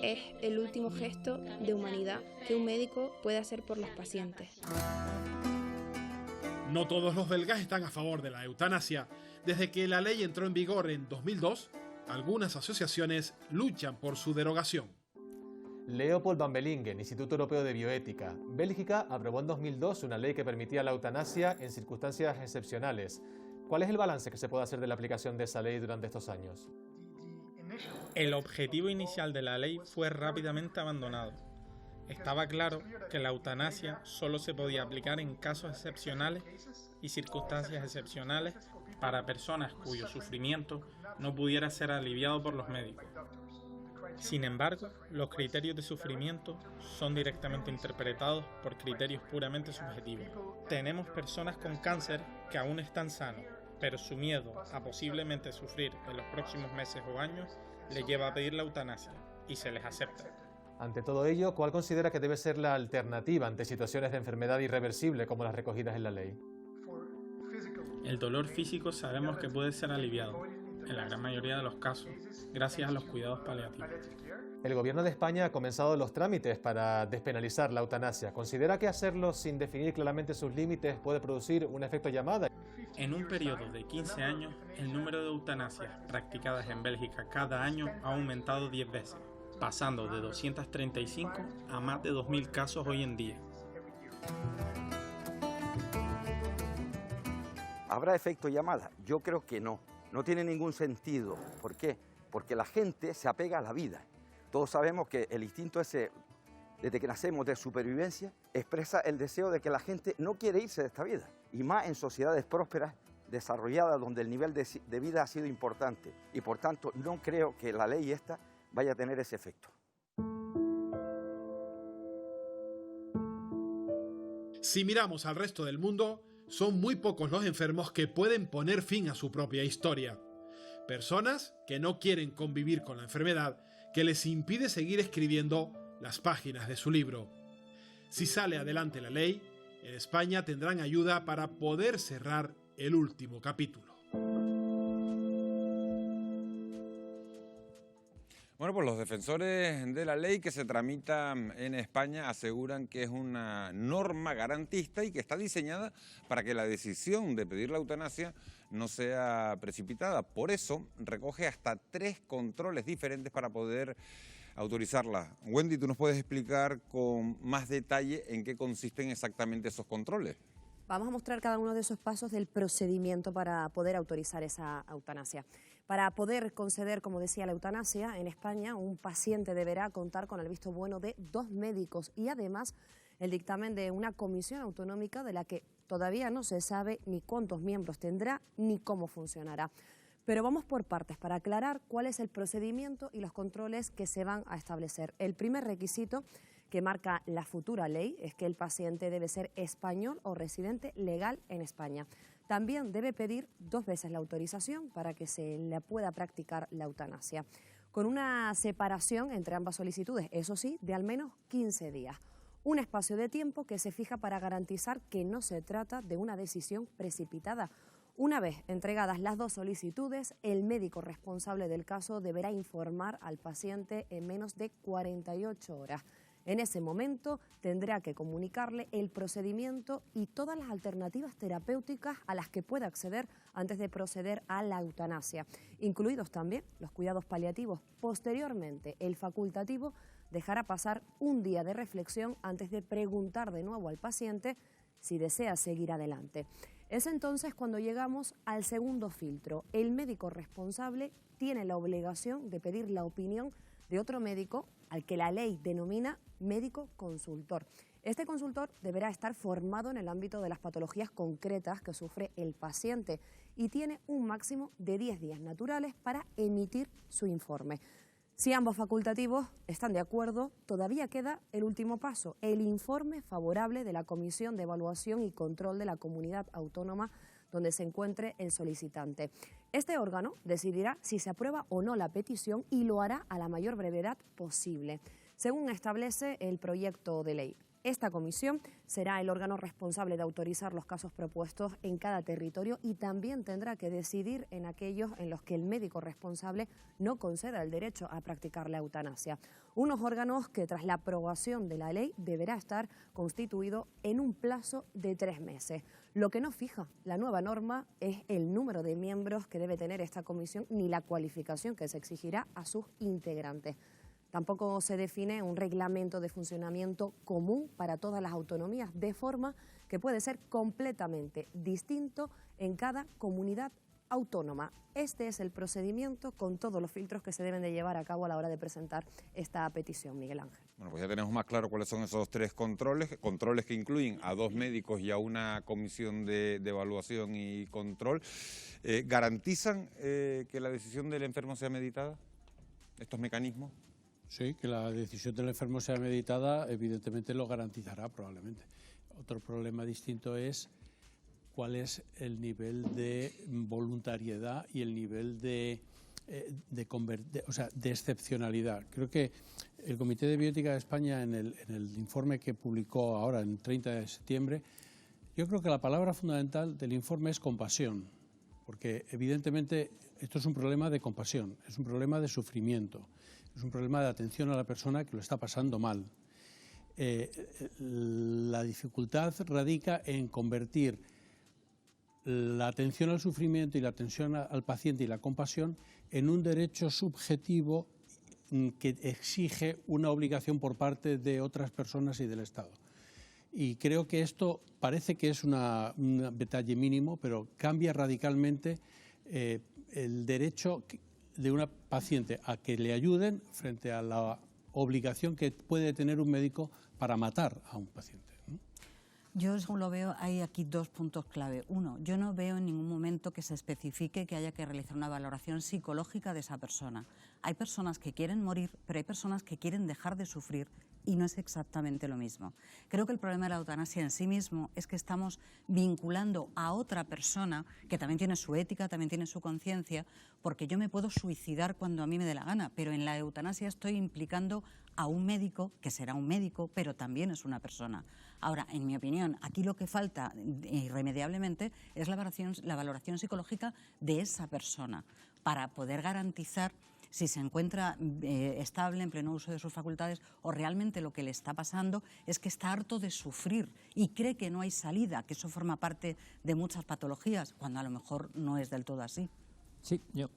Es el último gesto de humanidad que un médico puede hacer por los pacientes. No todos los belgas están a favor de la eutanasia. Desde que la ley entró en vigor en 2002, algunas asociaciones luchan por su derogación. Leopold van Bellingen, Instituto Europeo de Bioética. Bélgica aprobó en 2002 una ley que permitía la eutanasia en circunstancias excepcionales. ¿Cuál es el balance que se puede hacer de la aplicación de esa ley durante estos años? El objetivo inicial de la ley fue rápidamente abandonado. Estaba claro que la eutanasia solo se podía aplicar en casos excepcionales y circunstancias excepcionales para personas cuyo sufrimiento no pudiera ser aliviado por los médicos. Sin embargo, los criterios de sufrimiento son directamente interpretados por criterios puramente subjetivos. Tenemos personas con cáncer que aún están sanos, pero su miedo a posiblemente sufrir en los próximos meses o años les lleva a pedir la eutanasia y se les acepta. Ante todo ello, ¿cuál considera que debe ser la alternativa ante situaciones de enfermedad irreversible como las recogidas en la ley? El dolor físico sabemos que puede ser aliviado, en la gran mayoría de los casos, gracias a los cuidados paliativos. El Gobierno de España ha comenzado los trámites para despenalizar la eutanasia. ¿Considera que hacerlo sin definir claramente sus límites puede producir un efecto llamada? En un periodo de 15 años, el número de eutanasias practicadas en Bélgica cada año ha aumentado 10 veces, pasando de 235 a más de 2.000 casos hoy en día. ¿Habrá efecto llamada? Yo creo que no. No tiene ningún sentido. ¿Por qué? Porque la gente se apega a la vida. Todos sabemos que el instinto ese, desde que nacemos, de supervivencia, expresa el deseo de que la gente no quiere irse de esta vida. Y más en sociedades prósperas, desarrolladas, donde el nivel de vida ha sido importante. Y por tanto, no creo que la ley esta vaya a tener ese efecto. Si miramos al resto del mundo, son muy pocos los enfermos que pueden poner fin a su propia historia. Personas que no quieren convivir con la enfermedad que les impide seguir escribiendo las páginas de su libro. Si sale adelante la ley, en España tendrán ayuda para poder cerrar el último capítulo. Bueno, pues los defensores de la ley que se tramita en España aseguran que es una norma garantista y que está diseñada para que la decisión de pedir la eutanasia no sea precipitada. Por eso recoge hasta 3 controles diferentes para poder autorizarla. Wendy, ¿tú nos puedes explicar con más detalle en qué consisten exactamente esos controles? Vamos a mostrar cada uno de esos pasos del procedimiento para poder autorizar esa eutanasia. Para poder conceder, como decía, la eutanasia en España, un paciente deberá contar con el visto bueno de 2 médicos y además el dictamen de una comisión autonómica de la que todavía no se sabe ni cuántos miembros tendrá ni cómo funcionará. Pero vamos por partes para aclarar cuál es el procedimiento y los controles que se van a establecer. El primer requisito que marca la futura ley es que el paciente debe ser español o residente legal en España. También debe pedir 2 veces la autorización para que se le pueda practicar la eutanasia, con una separación entre ambas solicitudes, eso sí, de al menos 15 días. Un espacio de tiempo que se fija para garantizar que no se trata de una decisión precipitada. Una vez entregadas las 2 solicitudes, el médico responsable del caso deberá informar al paciente en menos de 48 horas. En ese momento tendrá que comunicarle el procedimiento y todas las alternativas terapéuticas a las que puede acceder antes de proceder a la eutanasia, incluidos también los cuidados paliativos. Posteriormente, el facultativo dejará pasar un día de reflexión antes de preguntar de nuevo al paciente si desea seguir adelante. Es entonces cuando llegamos al segundo filtro. El médico responsable tiene la obligación de pedir la opinión de otro médico al que la ley denomina médico consultor. Este consultor deberá estar formado en el ámbito de las patologías concretas que sufre el paciente y tiene un máximo de 10 días naturales para emitir su informe. Si ambos facultativos están de acuerdo, todavía queda el último paso, el informe favorable de la Comisión de Evaluación y Control de la Comunidad Autónoma donde se encuentre el solicitante. Este órgano decidirá si se aprueba o no la petición y lo hará a la mayor brevedad posible, según establece el proyecto de ley. Esta comisión será el órgano responsable de autorizar los casos propuestos en cada territorio y también tendrá que decidir en aquellos en los que el médico responsable no conceda el derecho a practicar la eutanasia. Unos órganos que tras la aprobación de la ley deberá estar constituido en un plazo de 3 meses. Lo que no fija la nueva norma es el número de miembros que debe tener esta comisión ni la cualificación que se exigirá a sus integrantes. Tampoco se define un reglamento de funcionamiento común para todas las autonomías, de forma que puede ser completamente distinto en cada comunidad autónoma. Este es el procedimiento con todos los filtros que se deben de llevar a cabo a la hora de presentar esta petición, Miguel Ángel. Bueno, pues ya tenemos más claro cuáles son esos 3 controles que incluyen a 2 médicos y a una comisión de evaluación y control. ¿Garantizan que la decisión del enfermo sea meditada, estos mecanismos? Sí, que la decisión del enfermo sea meditada, evidentemente lo garantizará probablemente. Otro problema distinto es cuál es el nivel de voluntariedad y el nivel de excepcionalidad. Creo que el Comité de Bioética de España, en el informe que publicó ahora, en 30 de septiembre, yo creo que la palabra fundamental del informe es compasión, porque evidentemente esto es un problema de compasión, es un problema de sufrimiento, es un problema de atención a la persona que lo está pasando mal. La dificultad radica en convertir la atención al sufrimiento y la atención al paciente y la compasión en un derecho subjetivo que exige una obligación por parte de otras personas y del Estado. Y creo que esto parece que es un detalle mínimo, pero cambia radicalmente el derecho de una paciente a que le ayuden frente a la obligación que puede tener un médico para matar a un paciente. Yo, según lo veo, hay aquí 2 puntos clave. Uno, yo no veo en ningún momento que se especifique que haya que realizar una valoración psicológica de esa persona. Hay personas que quieren morir, pero hay personas que quieren dejar de sufrir y no es exactamente lo mismo. Creo que el problema de la eutanasia en sí mismo es que estamos vinculando a otra persona que también tiene su ética, también tiene su conciencia, porque yo me puedo suicidar cuando a mí me dé la gana, pero en la eutanasia estoy implicando a un médico, que será un médico, pero también es una persona. Ahora, en mi opinión, aquí lo que falta irremediablemente es la valoración psicológica de esa persona para poder garantizar si se encuentra estable, en pleno uso de sus facultades, o realmente lo que le está pasando es que está harto de sufrir y cree que no hay salida, que eso forma parte de muchas patologías, cuando a lo mejor no es del todo así. Sí, yo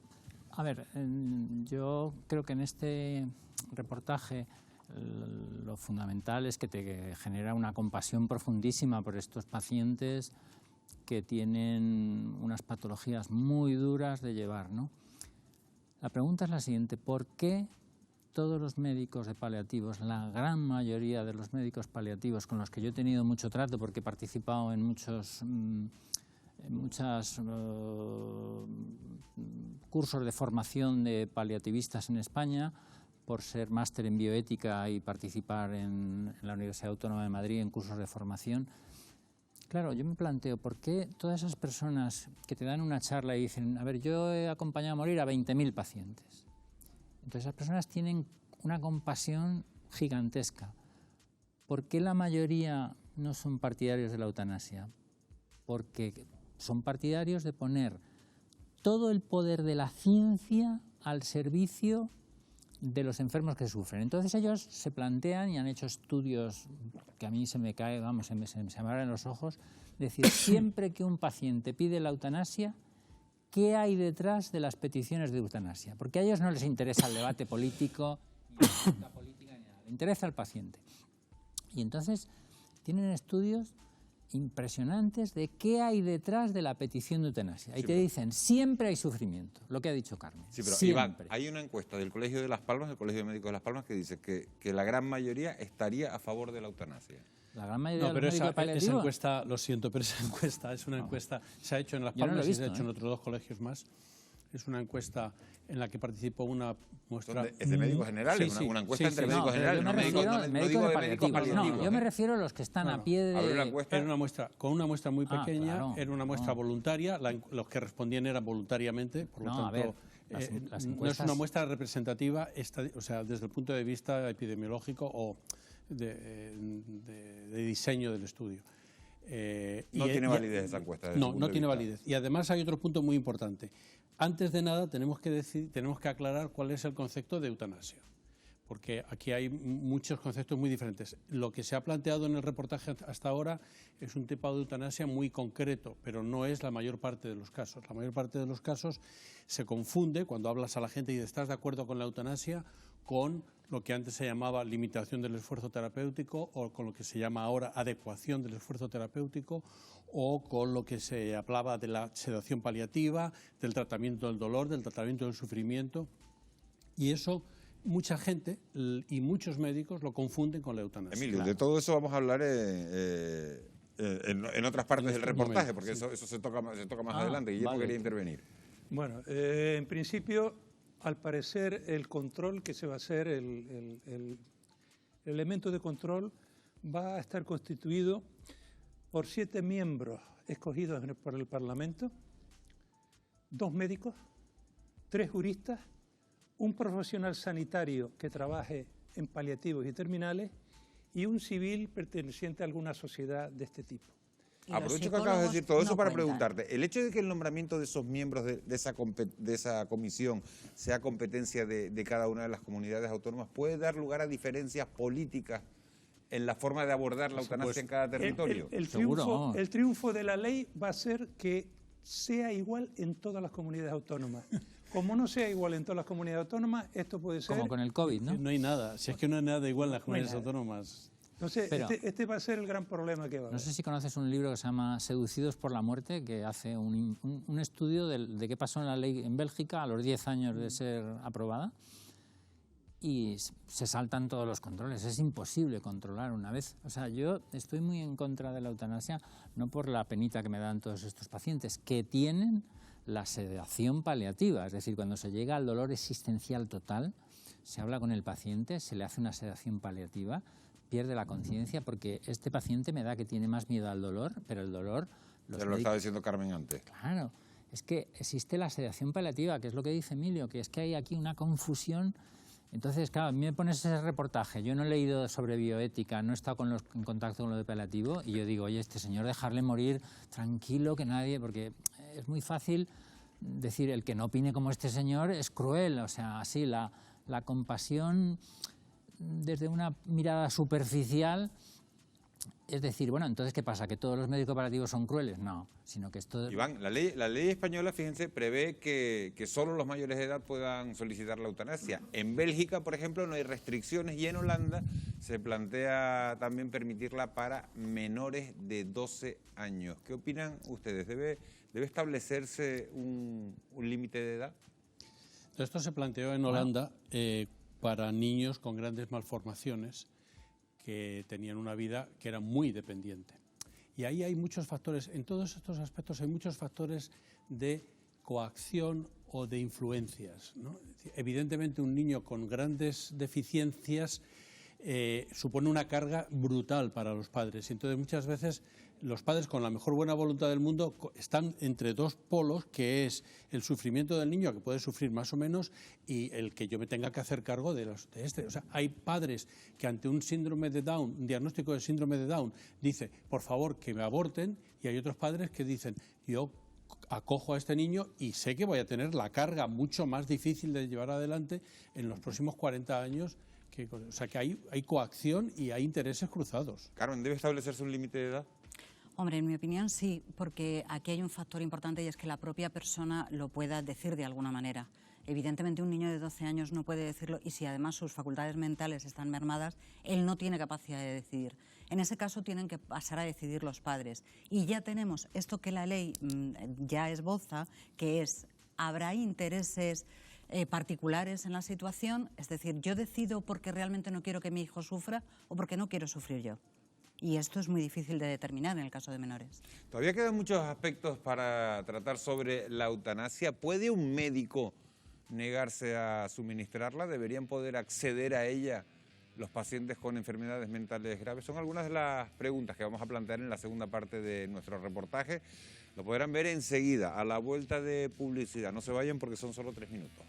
creo que en este reportaje lo fundamental es que te genera una compasión profundísima por estos pacientes que tienen unas patologías muy duras de llevar, ¿no? La pregunta es la siguiente: ¿por qué todos los médicos de paliativos, la gran mayoría de los médicos paliativos con los que yo he tenido mucho trato, porque he participado en muchos cursos de formación de paliativistas en España, por ser máster en bioética y participar en la Universidad Autónoma de Madrid en cursos de formación? Claro, yo me planteo, ¿por qué todas esas personas que te dan una charla y dicen, a ver, yo he acompañado a morir a 20.000 pacientes? Entonces esas personas tienen una compasión gigantesca. ¿Por qué la mayoría no son partidarios de la eutanasia? Porque son partidarios de poner todo el poder de la ciencia al servicio de los enfermos que sufren. Entonces ellos se plantean y han hecho estudios que a mí se me cae, vamos, se me abren los ojos, decir, siempre que un paciente pide la eutanasia, ¿qué hay detrás de las peticiones de eutanasia? Porque a ellos no les interesa el debate político, ni la política, ni nada, les interesa al paciente. Y entonces tienen estudios impresionantes de qué hay detrás de la petición de eutanasia. Y te dicen, siempre hay sufrimiento, lo que ha dicho Carmen. Sí, pero siempre. Iván, hay una encuesta del Colegio de Las Palmas, del Colegio de Médicos de Las Palmas, que dice que la gran mayoría estaría a favor de la eutanasia. La gran mayoría No, pero de los médicos paliativos. esa encuesta, lo siento, pero esa encuesta es una encuesta, se ha hecho en Las Yo no lo Palmas he y se ha visto, hecho en otros 2 colegios más. Es una encuesta en la que participó una muestra... ¿Es de médicos generales? Sí, una encuesta entre No, médicos generales, yo no me refiero médicos a médicos paliativos. No, yo me refiero a los que están a pie de... Era una muestra, con una muestra muy pequeña, claro, era una muestra voluntaria, los que respondían eran voluntariamente, por lo tanto... las no es una muestra representativa, o sea, desde el punto de vista epidemiológico o de diseño del estudio. No tiene validez esa encuesta. No tiene validez. Y además hay otro punto muy importante. Antes de nada tenemos que aclarar cuál es el concepto de eutanasia, porque aquí hay muchos conceptos muy diferentes. Lo que se ha planteado en el reportaje hasta ahora es un tipo de eutanasia muy concreto, pero no es la mayor parte de los casos. La mayor parte de los casos se confunde cuando hablas a la gente y ¿estás de acuerdo con la eutanasia?, con lo que antes se llamaba limitación del esfuerzo terapéutico o con lo que se llama ahora adecuación del esfuerzo terapéutico o con lo que se hablaba de la sedación paliativa, del tratamiento del dolor, del tratamiento del sufrimiento. Y eso mucha gente y muchos médicos lo confunden con la eutanasia. Emilio, de todo eso vamos a hablar en otras partes del reportaje, porque eso se toca más adelante. Guillermo quería intervenir. Bueno, en principio, al parecer, el control que se va a hacer, el elemento de control va a estar constituido por 7 miembros escogidos por el Parlamento, 2 médicos, 3 juristas, un profesional sanitario que trabaje en paliativos y terminales y un civil perteneciente a alguna sociedad de este tipo. Aprovecho que acabas de decir todo eso para preguntarte, ¿el hecho de que el nombramiento de esos miembros de esa comisión sea competencia de cada una de las comunidades autónomas puede dar lugar a diferencias políticas en la forma de abordar la eutanasia en cada territorio? El triunfo de la ley va a ser que sea igual en todas las comunidades autónomas. Como no sea igual en todas las comunidades autónomas, esto puede ser... Como con el COVID, ¿no? No hay nada, si es que no hay nada igual en las comunidades autónomas. Entonces, Pero, este va a ser el gran problema que va a haber. No sé si conoces un libro que se llama Seducidos por la muerte, que hace un estudio de qué pasó en la ley en Bélgica a los 10 años de ser aprobada, y se saltan todos los controles. Es imposible controlar una vez. O sea, yo estoy muy en contra de la eutanasia, no por la penita que me dan todos estos pacientes, que tienen la sedación paliativa, es decir, cuando se llega al dolor existencial total, se habla con el paciente, se le hace una sedación paliativa, pierde la conciencia, porque este paciente me da que tiene más miedo al dolor, pero el dolor... Se lo estaba diciendo Carmen antes. Claro, es que existe la sedación paliativa, que es lo que dice Emilio, que es que hay aquí una confusión. Entonces, claro, a mí me pones ese reportaje, yo no he leído sobre bioética, no he estado en contacto con lo de paliativo, y yo digo, oye, este señor dejarle morir tranquilo, que nadie... Porque es muy fácil decir, el que no opine como este señor es cruel, o sea, así, la compasión desde una mirada superficial, es decir, bueno, entonces, ¿qué pasa? ¿Que todos los médicos paliativos son crueles? No, sino que esto... Iván, la ley española, fíjense, prevé que solo los mayores de edad puedan solicitar la eutanasia. En Bélgica, por ejemplo, no hay restricciones, y en Holanda se plantea también permitirla para menores de 12 años. ¿Qué opinan ustedes? ¿Debe establecerse un límite de edad? Esto se planteó en Holanda para niños con grandes malformaciones que tenían una vida que era muy dependiente. Y ahí hay muchos factores, en todos estos aspectos hay muchos factores de coacción o de influencias, ¿no? Evidentemente un niño con grandes deficiencias supone una carga brutal para los padres. Y entonces muchas veces los padres, con la mejor buena voluntad del mundo, están entre 2 polos, que es el sufrimiento del niño, que puede sufrir más o menos, y el que yo me tenga que hacer cargo de este. O sea, hay padres que ante un síndrome de Down, un diagnóstico de síndrome de Down, dice, por favor, que me aborten, y hay otros padres que dicen, yo acojo a este niño y sé que voy a tener la carga mucho más difícil de llevar adelante en los próximos 40 años. O sea, que hay coacción y hay intereses cruzados. Carmen, ¿debe establecerse un límite de edad? Hombre, en mi opinión sí, porque aquí hay un factor importante y es que la propia persona lo pueda decir de alguna manera. Evidentemente un niño de 12 años no puede decirlo, y si además sus facultades mentales están mermadas, él no tiene capacidad de decidir. En ese caso tienen que pasar a decidir los padres. Y ya tenemos esto que la ley ya esboza, que es, habrá intereses particulares en la situación, es decir, yo decido porque realmente no quiero que mi hijo sufra o porque no quiero sufrir yo. Y esto es muy difícil de determinar en el caso de menores. Todavía quedan muchos aspectos para tratar sobre la eutanasia. ¿Puede un médico negarse a suministrarla? ¿Deberían poder acceder a ella los pacientes con enfermedades mentales graves? Son algunas de las preguntas que vamos a plantear en la segunda parte de nuestro reportaje. Lo podrán ver enseguida, a la vuelta de publicidad. No se vayan porque son solo 3 minutos.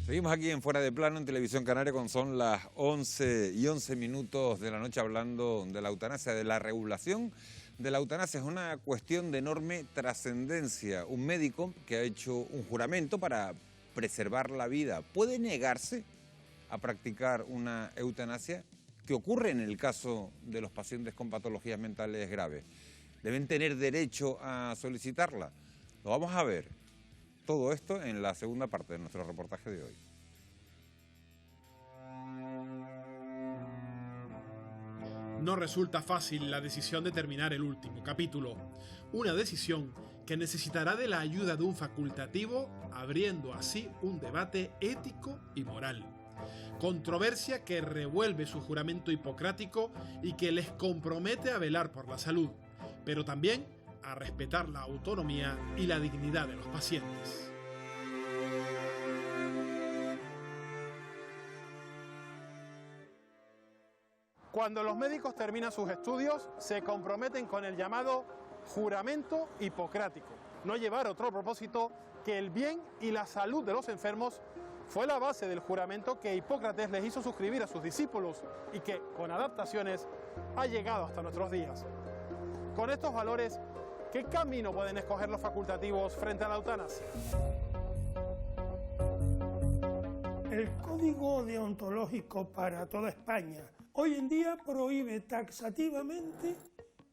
Seguimos aquí en Fuera de Plano, en Televisión Canaria, cuando son las 11:11 de la noche, hablando de la eutanasia, de la regulación de la eutanasia. Es una cuestión de enorme trascendencia. Un médico que ha hecho un juramento para preservar la vida, ¿puede negarse a practicar una eutanasia? ¿Qué ocurre en el caso de los pacientes con patologías mentales graves? ¿Deben tener derecho a solicitarla? Lo vamos a ver. Todo esto en la segunda parte de nuestro reportaje de hoy. No resulta fácil la decisión de terminar el último capítulo. Una decisión que necesitará de la ayuda de un facultativo, abriendo así un debate ético y moral. Controversia que revuelve su juramento hipocrático y que les compromete a velar por la salud, pero también a respetar la autonomía y la dignidad de los pacientes. Cuando los médicos terminan sus estudios, se comprometen con el llamado juramento hipocrático. No llevar otro propósito que el bien y la salud de los enfermos fue la base del juramento que Hipócrates les hizo suscribir a sus discípulos y que, con adaptaciones, ha llegado hasta nuestros días. Con estos valores, ¿qué camino pueden escoger los facultativos frente a la eutanasia? El Código Deontológico para toda España hoy en día prohíbe taxativamente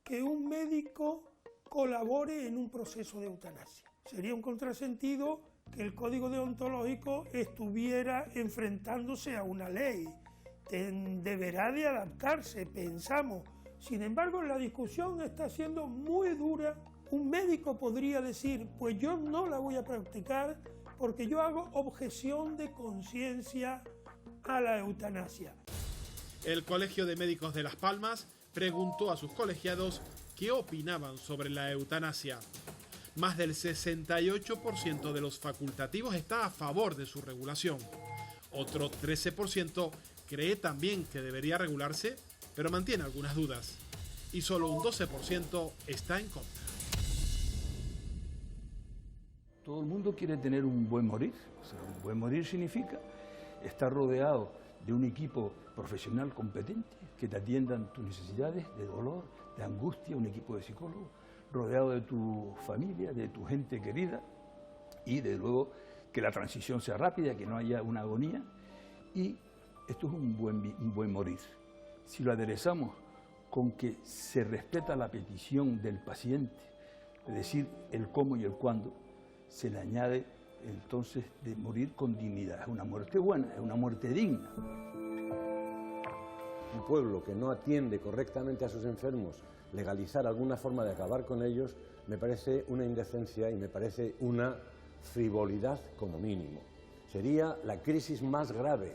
que un médico colabore en un proceso de eutanasia. Sería un contrasentido que el Código Deontológico estuviera enfrentándose a una ley. Deberá de adaptarse, pensamos. Sin embargo, la discusión está siendo muy dura. Un médico podría decir, pues yo no la voy a practicar porque yo hago objeción de conciencia a la eutanasia. El Colegio de Médicos de Las Palmas preguntó a sus colegiados qué opinaban sobre la eutanasia. Más del 68% de los facultativos está a favor de su regulación. Otro 13% cree también que debería regularse, pero mantiene algunas dudas. Y solo un 12% está en contra. Todo el mundo quiere tener un buen morir. O sea, un buen morir significa estar rodeado de un equipo profesional competente que te atiendan tus necesidades de dolor, de angustia, un equipo de psicólogos, rodeado de tu familia, de tu gente querida y, de luego, que la transición sea rápida, que no haya una agonía. Y esto es un buen morir. Si lo aderezamos con que se respeta la petición del paciente, es decir, el cómo y el cuándo, se le añade entonces de morir con dignidad. Es una muerte buena, es una muerte digna. Un pueblo que no atiende correctamente a sus enfermos, legalizar alguna forma de acabar con ellos, me parece una indecencia y me parece una frivolidad como mínimo. Sería la crisis más grave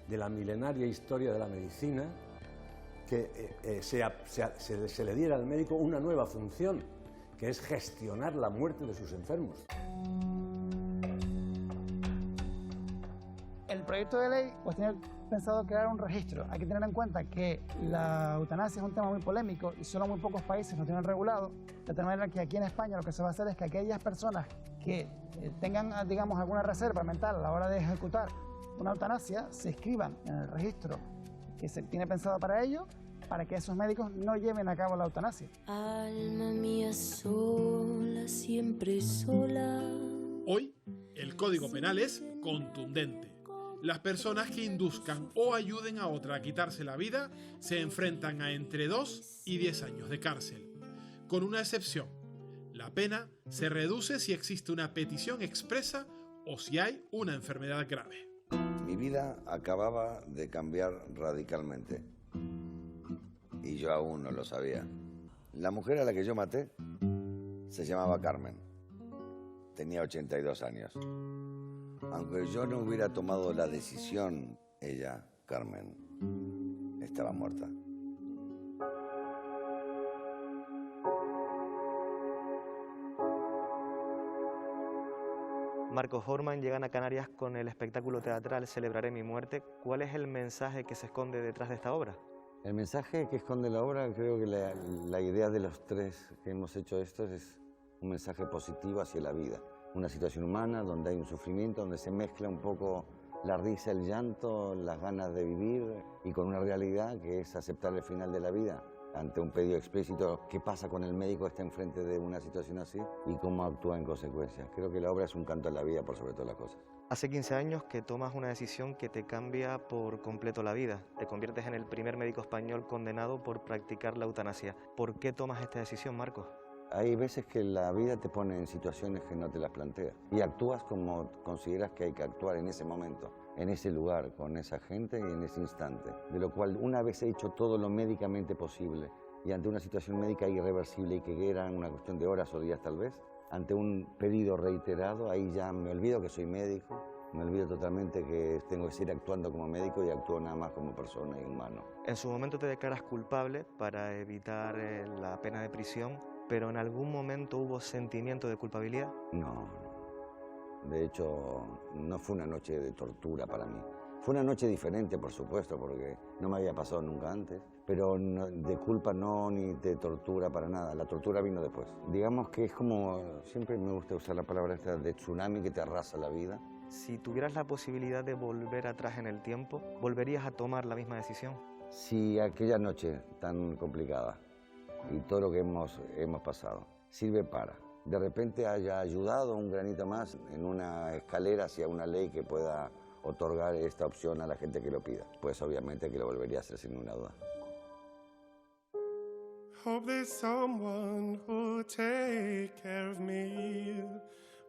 de la milenaria historia de la medicina que se le diera al médico una nueva función, que es gestionar la muerte de sus enfermos. El proyecto de ley pues tiene pensado crear un registro. Hay que tener en cuenta que la eutanasia es un tema muy polémico y solo muy pocos países lo tienen regulado, de tal manera que aquí en España lo que se va a hacer es que aquellas personas que tengan, digamos, alguna reserva mental a la hora de ejecutar una eutanasia se inscriban en el registro que se tiene pensado para ello, para que esos médicos no lleven a cabo la eutanasia. Alma mía sola, siempre sola. Hoy, El Código Penal es contundente. Las personas que induzcan o ayuden a otra a quitarse la vida se enfrentan a entre 2 y 10 años de cárcel. Con una excepción: la pena se reduce si existe una petición expresa o si hay una enfermedad grave. Mi vida acababa de cambiar radicalmente y yo aún no lo sabía. La mujer a la que yo maté se llamaba Carmen. Tenía 82 años. Aunque yo no hubiera tomado la decisión, ella, Carmen, estaba muerta. Marcos Horman llegan a Canarias con el espectáculo teatral Celebraré mi muerte. ¿Cuál es el mensaje que se esconde detrás de esta obra? El mensaje que esconde la obra, creo que la idea de los tres que hemos hecho esto es un mensaje positivo hacia la vida. Una situación humana donde hay un sufrimiento, donde se mezcla un poco la risa, el llanto, las ganas de vivir y con una realidad que es aceptar el final de la vida. Ante un pedido explícito, ¿qué pasa con el médico que está enfrente de una situación así y cómo actúa en consecuencia? Creo que la obra es un canto a la vida por sobre todas las cosas. Hace 15 años que tomas una decisión que te cambia por completo la vida. Te conviertes en el primer médico español condenado por practicar la eutanasia. ¿Por qué tomas esta decisión, Marcos? Hay veces que la vida te pone en situaciones que no te las plantea y actúas como consideras que hay que actuar en ese momento, en ese lugar, con esa gente y en ese instante. De lo cual, una vez hecho todo lo médicamente posible y ante una situación médica irreversible y que era una cuestión de horas o días tal vez, ante un pedido reiterado, ahí ya me olvido que soy médico, me olvido totalmente que tengo que seguir actuando como médico y actúo nada más como persona y humano. En su momento te declaras culpable para evitar la pena de prisión, pero ¿en algún momento hubo sentimiento de culpabilidad? No. De hecho, no fue una noche de tortura para mí. Fue una noche diferente, por supuesto, porque no me había pasado nunca antes, pero no, de culpa no, ni de tortura para nada. La tortura vino después. Digamos que es como, siempre me gusta usar la palabra esta de tsunami que te arrasa la vida. Si tuvieras la posibilidad de volver atrás en el tiempo, ¿volverías a tomar la misma decisión? Si aquella noche tan complicada y todo lo que hemos pasado sirve para, de repente haya ayudado un granito más en una escalera hacia una ley que pueda otorgar esta opción a la gente que lo pida, pues obviamente que lo volvería a hacer sin ninguna duda. Hope there's someone who'll take care of me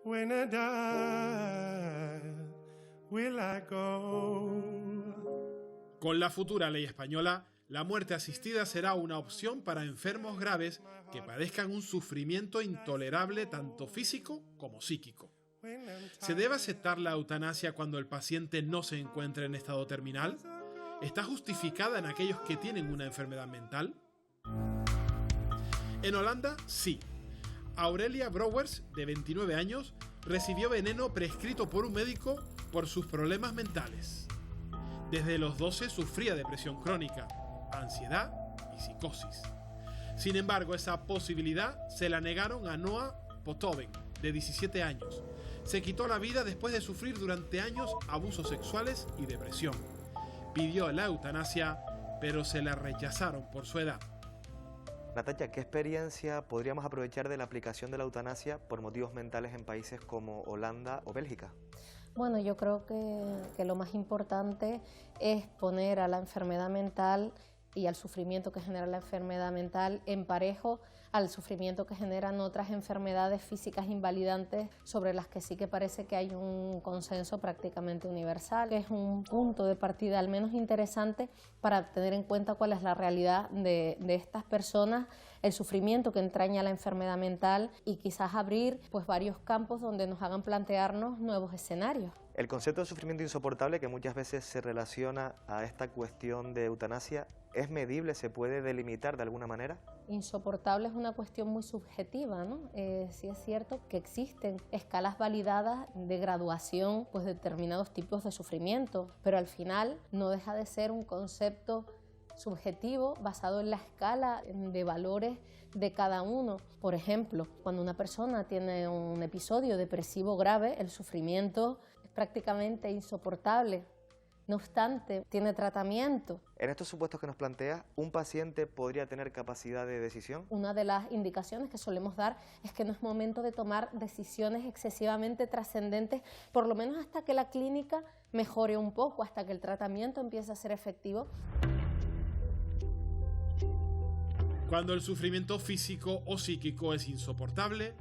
when I die. Will I go? Con la futura ley española, la muerte asistida será una opción para enfermos graves que padezcan un sufrimiento intolerable tanto físico como psíquico. ¿Se debe aceptar la eutanasia cuando el paciente no se encuentra en estado terminal? ¿Está justificada en aquellos que tienen una enfermedad mental? En Holanda, sí. Aurelia Brouwers, de 29 años, recibió veneno prescrito por un médico por sus problemas mentales. Desde los 12 sufría depresión crónica, ansiedad y psicosis. Sin embargo, esa posibilidad se la negaron a Noah Potoven, de 17 años. Se quitó la vida después de sufrir durante años abusos sexuales y depresión. Pidió la eutanasia, pero se la rechazaron por su edad. Natacha, ¿qué experiencia podríamos aprovechar de la aplicación de la eutanasia por motivos mentales en países como Holanda o Bélgica? Bueno, yo creo que lo más importante es poner a la enfermedad mental y al sufrimiento que genera la enfermedad mental en parejo al sufrimiento que generan otras enfermedades físicas invalidantes sobre las que sí que parece que hay un consenso prácticamente universal. Es un punto de partida al menos interesante para tener en cuenta cuál es la realidad de estas personas, el sufrimiento que entraña la enfermedad mental y quizás abrir pues varios campos donde nos hagan plantearnos nuevos escenarios. El concepto de sufrimiento insoportable, que muchas veces se relaciona a esta cuestión de eutanasia, ¿es medible? ¿Se puede delimitar de alguna manera? Insoportable es una cuestión muy subjetiva, ¿no? Sí es cierto que existen escalas validadas de graduación pues, de determinados tipos de sufrimiento, pero al final no deja de ser un concepto subjetivo basado en la escala de valores de cada uno. Por ejemplo, cuando una persona tiene un episodio depresivo grave, el sufrimiento es prácticamente insoportable. No obstante, tiene tratamiento. En estos supuestos que nos plantea, ¿un paciente podría tener capacidad de decisión? Una de las indicaciones que solemos dar es que no es momento de tomar decisiones excesivamente trascendentes, por lo menos hasta que la clínica mejore un poco, hasta que el tratamiento empiece a ser efectivo. Cuando el sufrimiento físico o psíquico es insoportable,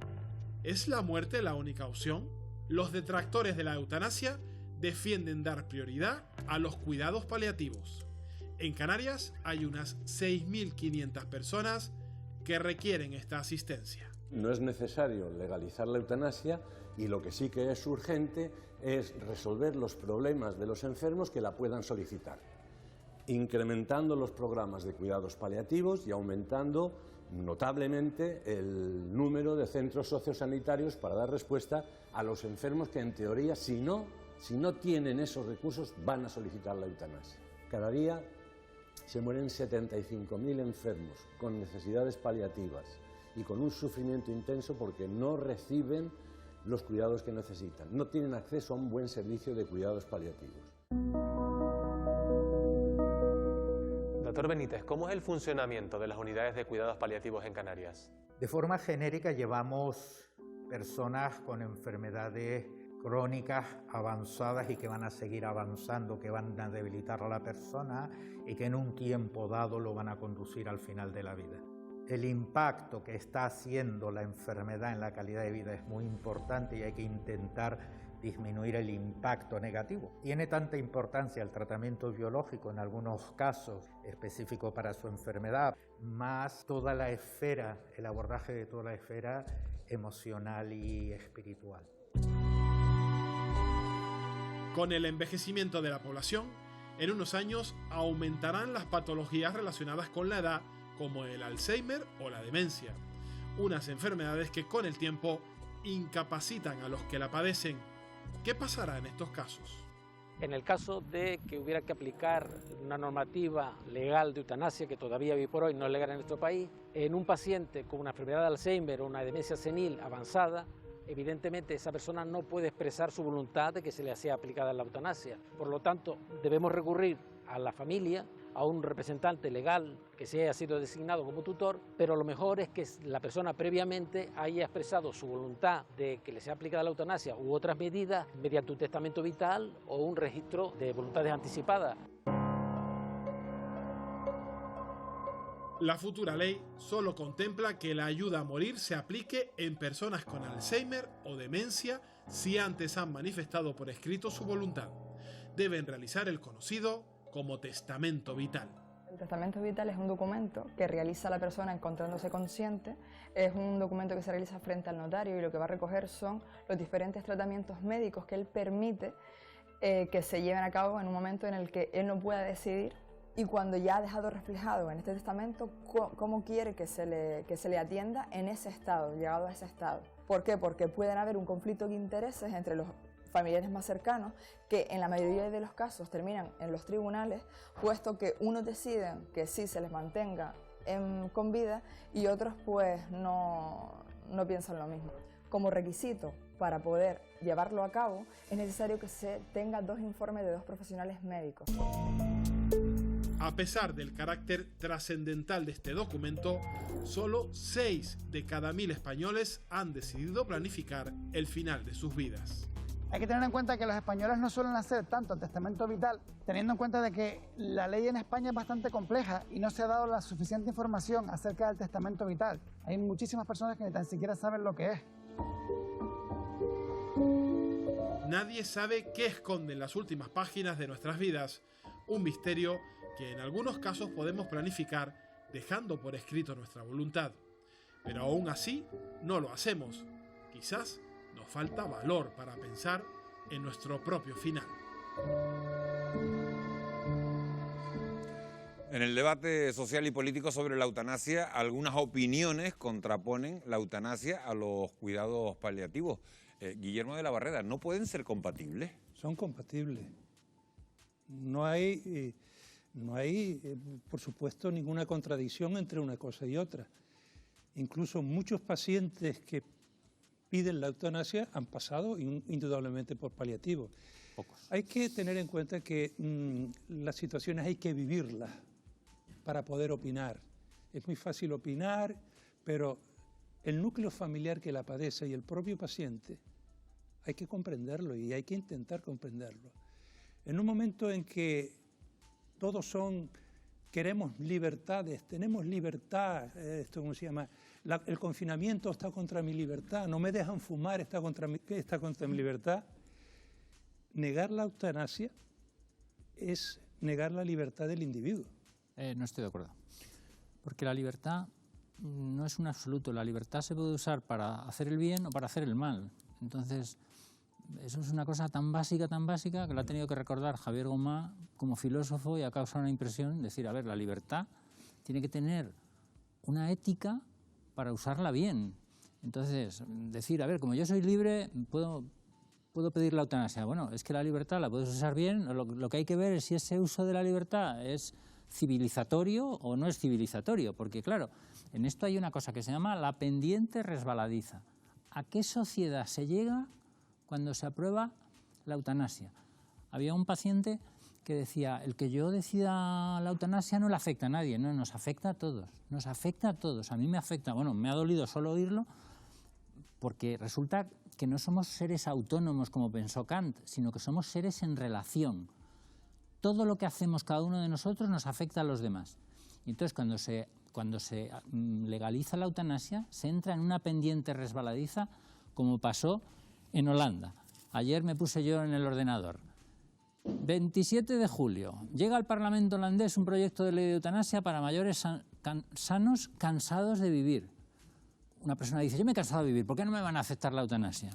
¿es la muerte la única opción? Los detractores de la eutanasia defienden dar prioridad a los cuidados paliativos. En Canarias hay unas 6.500 personas que requieren esta asistencia. No es necesario legalizar la eutanasia y lo que sí que es urgente es resolver los problemas de los enfermos que la puedan solicitar, incrementando los programas de cuidados paliativos y aumentando notablemente el número de centros sociosanitarios para dar respuesta a los enfermos que en teoría, si no tienen esos recursos, van a solicitar la eutanasia. Cada día se mueren 75.000 enfermos con necesidades paliativas y con un sufrimiento intenso porque no reciben los cuidados que necesitan, no tienen acceso a un buen servicio de cuidados paliativos. Doctor Benítez, ¿cómo es el funcionamiento de las unidades de cuidados paliativos en Canarias? De forma genérica llevamos personas con enfermedades crónicas avanzadas y que van a seguir avanzando, que van a debilitar a la persona y que en un tiempo dado lo van a conducir al final de la vida. El impacto que está haciendo la enfermedad en la calidad de vida es muy importante y hay que intentar disminuir el impacto negativo. Tiene tanta importancia el tratamiento biológico en algunos casos específicos para su enfermedad, más toda la esfera, el abordaje de toda la esfera emocional y espiritual. Con el envejecimiento de la población, en unos años aumentarán las patologías relacionadas con la edad, como el Alzheimer o la demencia, unas enfermedades que con el tiempo incapacitan a los que la padecen. ¿Qué pasará en estos casos? En el caso de que hubiera que aplicar una normativa legal de eutanasia, que todavía hoy por hoy no es legal en nuestro país, en un paciente con una enfermedad de Alzheimer o una demencia senil avanzada, evidentemente esa persona no puede expresar su voluntad de que se le sea aplicada la eutanasia. Por lo tanto, debemos recurrir a la familia, a un representante legal que se haya sido designado como tutor, pero lo mejor es que la persona previamente haya expresado su voluntad de que le sea aplicada la eutanasia u otras medidas mediante un testamento vital o un registro de voluntades anticipadas. La futura ley solo contempla que la ayuda a morir se aplique en personas con Alzheimer o demencia si antes han manifestado por escrito su voluntad. Deben realizar el conocido como testamento vital. El testamento vital es un documento que realiza la persona encontrándose consciente, es un documento que se realiza frente al notario y lo que va a recoger son los diferentes tratamientos médicos que él permite que se lleven a cabo en un momento en el que él no pueda decidir y cuando ya ha dejado reflejado en este testamento cómo quiere que se le atienda en ese estado, llegado a ese estado. ¿Por qué? Porque pueden haber un conflicto de intereses entre los familiares más cercanos que en la mayoría de los casos terminan en los tribunales, puesto que unos deciden que sí se les mantenga con vida y otros pues no piensan lo mismo. Como requisito para poder llevarlo a cabo es necesario que se tenga 2 informes de 2 profesionales médicos. A pesar del carácter trascendental de este documento, solo 6 de cada 1000 españoles han decidido planificar el final de sus vidas. Hay que tener en cuenta que los españoles no suelen hacer tanto el testamento vital, teniendo en cuenta de que la ley en España es bastante compleja y no se ha dado la suficiente información acerca del testamento vital. Hay muchísimas personas que ni tan siquiera saben lo que es. Nadie sabe qué esconden las últimas páginas de nuestras vidas, un misterio que en algunos casos podemos planificar dejando por escrito nuestra voluntad. Pero aún así, no lo hacemos. Quizás nos falta valor para pensar en nuestro propio final. En el debate social y político sobre la eutanasia, algunas opiniones contraponen la eutanasia a los cuidados paliativos. Guillermo de la Barrera, ¿no pueden ser compatibles? Son compatibles. No hay, por supuesto, ninguna contradicción entre una cosa y otra. Incluso muchos pacientes que piden la eutanasia han pasado indudablemente por paliativos. Pocos. Hay que tener en cuenta que las situaciones hay que vivirlas para poder opinar. Es muy fácil opinar, pero el núcleo familiar que la padece y el propio paciente hay que comprenderlo y hay que intentar comprenderlo. En un momento en que todos queremos libertades, tenemos libertad, ¿cómo se llama? El confinamiento está contra mi libertad, no me dejan fumar, está contra mi libertad. Negar la eutanasia es negar la libertad del individuo. No estoy de acuerdo. Porque la libertad no es un absoluto. La libertad se puede usar para hacer el bien o para hacer el mal. Entonces, eso es una cosa tan básica, que lo ha tenido que recordar Javier Gomá como filósofo y ha causado una impresión. Decir, a ver, la libertad tiene que tener una ética para usarla bien. Entonces, decir, a ver, como yo soy libre, puedo pedir la eutanasia. Bueno, es que la libertad la puedes usar bien. Lo que hay que ver es si ese uso de la libertad es civilizatorio o no es civilizatorio. Porque, claro, en esto hay una cosa que se llama la pendiente resbaladiza. ¿A qué sociedad se llega cuando se aprueba la eutanasia? Había un paciente que decía, el que yo decida la eutanasia no le afecta a nadie. No, nos afecta a todos. Nos afecta a todos. A mí me afecta. Bueno, me ha dolido solo oírlo, porque resulta que no somos seres autónomos como pensó Kant, sino que somos seres en relación. Todo lo que hacemos cada uno de nosotros nos afecta a los demás. Y entonces cuando se legaliza la eutanasia, se entra en una pendiente resbaladiza, como pasó en Holanda. Ayer me puse yo en el ordenador. 27 de julio. Llega al Parlamento holandés un proyecto de ley de eutanasia para mayores sanos cansados de vivir. Una persona dice, yo me he cansado de vivir, ¿por qué no me van a aceptar la eutanasia?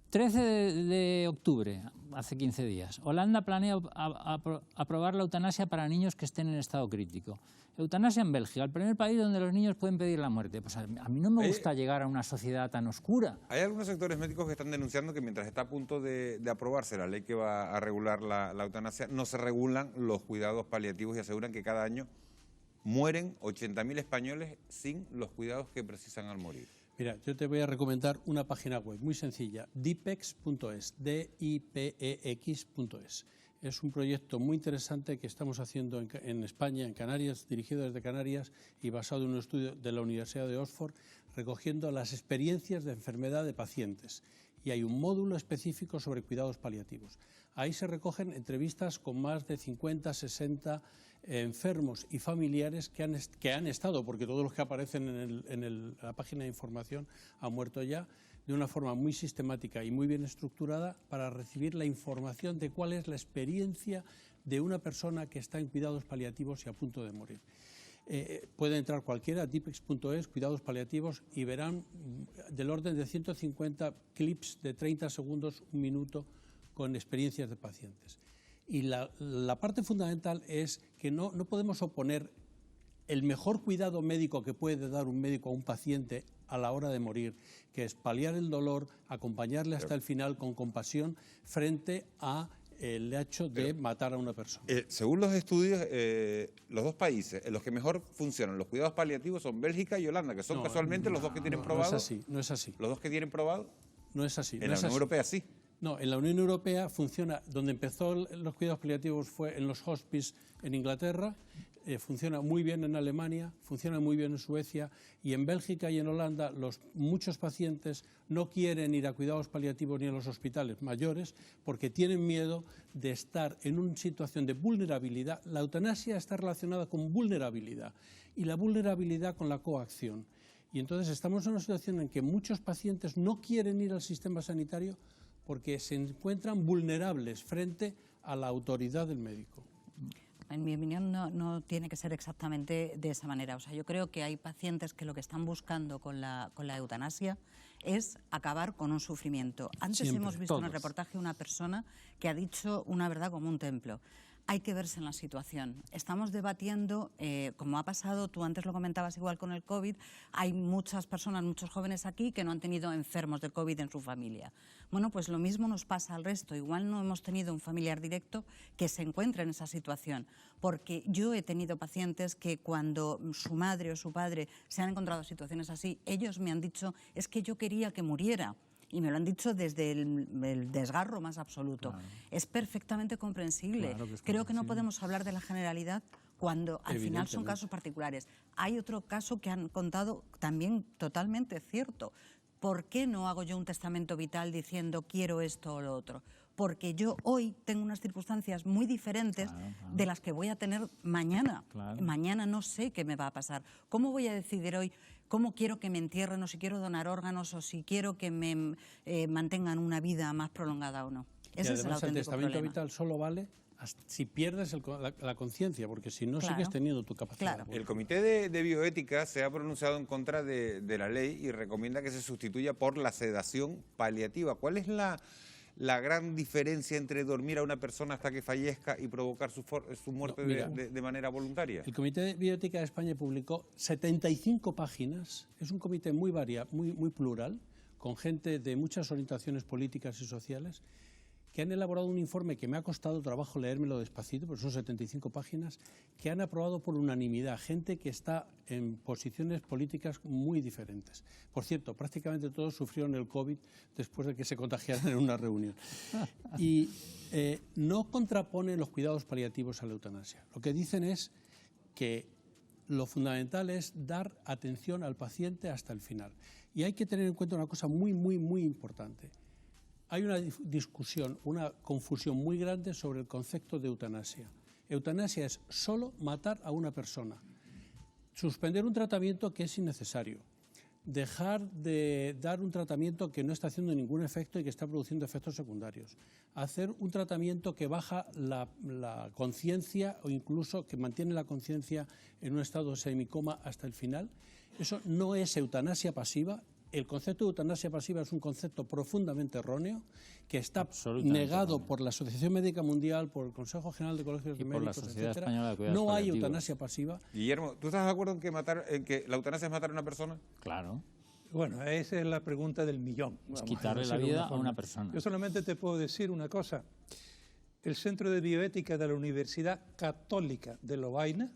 13 de octubre, hace 15 días. Holanda planea aprobar la eutanasia para niños que estén en estado crítico. Eutanasia en Bélgica, el primer país donde los niños pueden pedir la muerte. Pues a mí no me gusta llegar a una sociedad tan oscura. Hay algunos sectores médicos que están denunciando que mientras está a punto de aprobarse la ley que va a regular la eutanasia, no se regulan los cuidados paliativos y aseguran que cada año mueren 80.000 españoles sin los cuidados que precisan al morir. Mira, yo te voy a recomendar una página web muy sencilla, dipex.es, dipex.es. Es un proyecto muy interesante que estamos haciendo en España, en Canarias, dirigido desde Canarias y basado en un estudio de la Universidad de Oxford, recogiendo las experiencias de enfermedad de pacientes. Y hay un módulo específico sobre cuidados paliativos. Ahí se recogen entrevistas con más de 50, 60 enfermos y familiares que han estado, porque todos los que aparecen en la página de información han muerto ya, de una forma muy sistemática y muy bien estructurada para recibir la información de cuál es la experiencia de una persona que está en cuidados paliativos y a punto de morir. Puede entrar cualquiera, dipex.es, cuidados paliativos, y verán del orden de 150 clips de 30 segundos, un minuto, con experiencias de pacientes. Y la parte fundamental es que no podemos oponer el mejor cuidado médico que puede dar un médico a un paciente a la hora de morir, que es paliar el dolor, acompañarle hasta el final con compasión, frente a el hecho de matar a una persona. Según los estudios, los dos países en los que mejor funcionan los cuidados paliativos son Bélgica y Holanda, que son casualmente los dos que tienen probado. No es así. ¿Los dos que tienen probado? No es así. En la Unión Europea sí. No, en la Unión Europea funciona, donde empezó los cuidados paliativos fue en los hospices en Inglaterra, funciona muy bien en Alemania, funciona muy bien en Suecia, y en Bélgica y en Holanda muchos pacientes no quieren ir a cuidados paliativos ni a los hospitales mayores porque tienen miedo de estar en una situación de vulnerabilidad. La eutanasia está relacionada con vulnerabilidad y la vulnerabilidad con la coacción. Y entonces estamos en una situación en que muchos pacientes no quieren ir al sistema sanitario porque se encuentran vulnerables frente a la autoridad del médico. En mi opinión no tiene que ser exactamente de esa manera. O sea, yo creo que hay pacientes que lo que están buscando con la eutanasia es acabar con un sufrimiento. Antes hemos visto en el reportaje una persona que ha dicho una verdad como un templo. hay que verse en la situación. Estamos debatiendo, como ha pasado, tú antes lo comentabas igual con el COVID, hay muchas personas, muchos jóvenes aquí que no han tenido enfermos de COVID en su familia. Bueno, pues lo mismo nos pasa al resto. Igual no hemos tenido un familiar directo que se encuentre en esa situación. Porque yo he tenido pacientes que cuando su madre o su padre se han encontrado en situaciones así, ellos me han dicho, es que yo quería que muriera. Y me lo han dicho desde el desgarro más absoluto. Claro. Es perfectamente comprensible. Claro que Creo que no podemos hablar de la generalidad cuando al final son casos particulares. Hay otro caso que han contado también totalmente cierto. ¿Por qué no hago yo un testamento vital diciendo quiero esto o lo otro? Porque yo hoy tengo unas circunstancias muy diferentes de las que voy a tener mañana. Claro. Mañana no sé qué me va a pasar. ¿Cómo voy a decidir hoy cómo quiero que me entierren o si quiero donar órganos o si quiero que me mantengan una vida más prolongada o no? Ese es el auténtico testamento problema. Vital solo vale si pierdes la conciencia, porque si no sigues teniendo tu capacidad. Claro. El Comité de Bioética se ha pronunciado en contra de la ley y recomienda que se sustituya por la sedación paliativa. ¿Cuál es la gran diferencia entre dormir a una persona hasta que fallezca y provocar su muerte de manera voluntaria? El Comité de Bioética de España publicó 75 páginas. Es un comité muy muy plural, con gente de muchas orientaciones políticas y sociales, que han elaborado un informe que me ha costado trabajo leérmelo despacito, porque son 75 páginas, que han aprobado por unanimidad, gente que está en posiciones políticas muy diferentes. Por cierto, prácticamente todos sufrieron el COVID después de que se contagiaran en una reunión. Y no contraponen los cuidados paliativos a la eutanasia. Lo que dicen es que lo fundamental es dar atención al paciente hasta el final. Y hay que tener en cuenta una cosa muy importante. Hay una discusión, una confusión muy grande sobre el concepto de eutanasia. Eutanasia es solo matar a una persona, suspender un tratamiento que es innecesario, dejar de dar un tratamiento que no está haciendo ningún efecto y que está produciendo efectos secundarios, hacer un tratamiento que baja la conciencia o incluso que mantiene la conciencia en un estado de semicoma hasta el final. Eso no es eutanasia pasiva. El concepto de eutanasia pasiva es un concepto profundamente erróneo que está negado por la Asociación Médica Mundial, por el Consejo General de Colegios de Médicos, etc. No hay eutanasia pasiva. Guillermo, ¿tú estás de acuerdo en que la eutanasia es matar a una persona? Claro. Bueno, esa es la pregunta del millón. Es quitarle la vida a una persona. Yo solamente te puedo decir una cosa. El Centro de Bioética de la Universidad Católica de Lovaina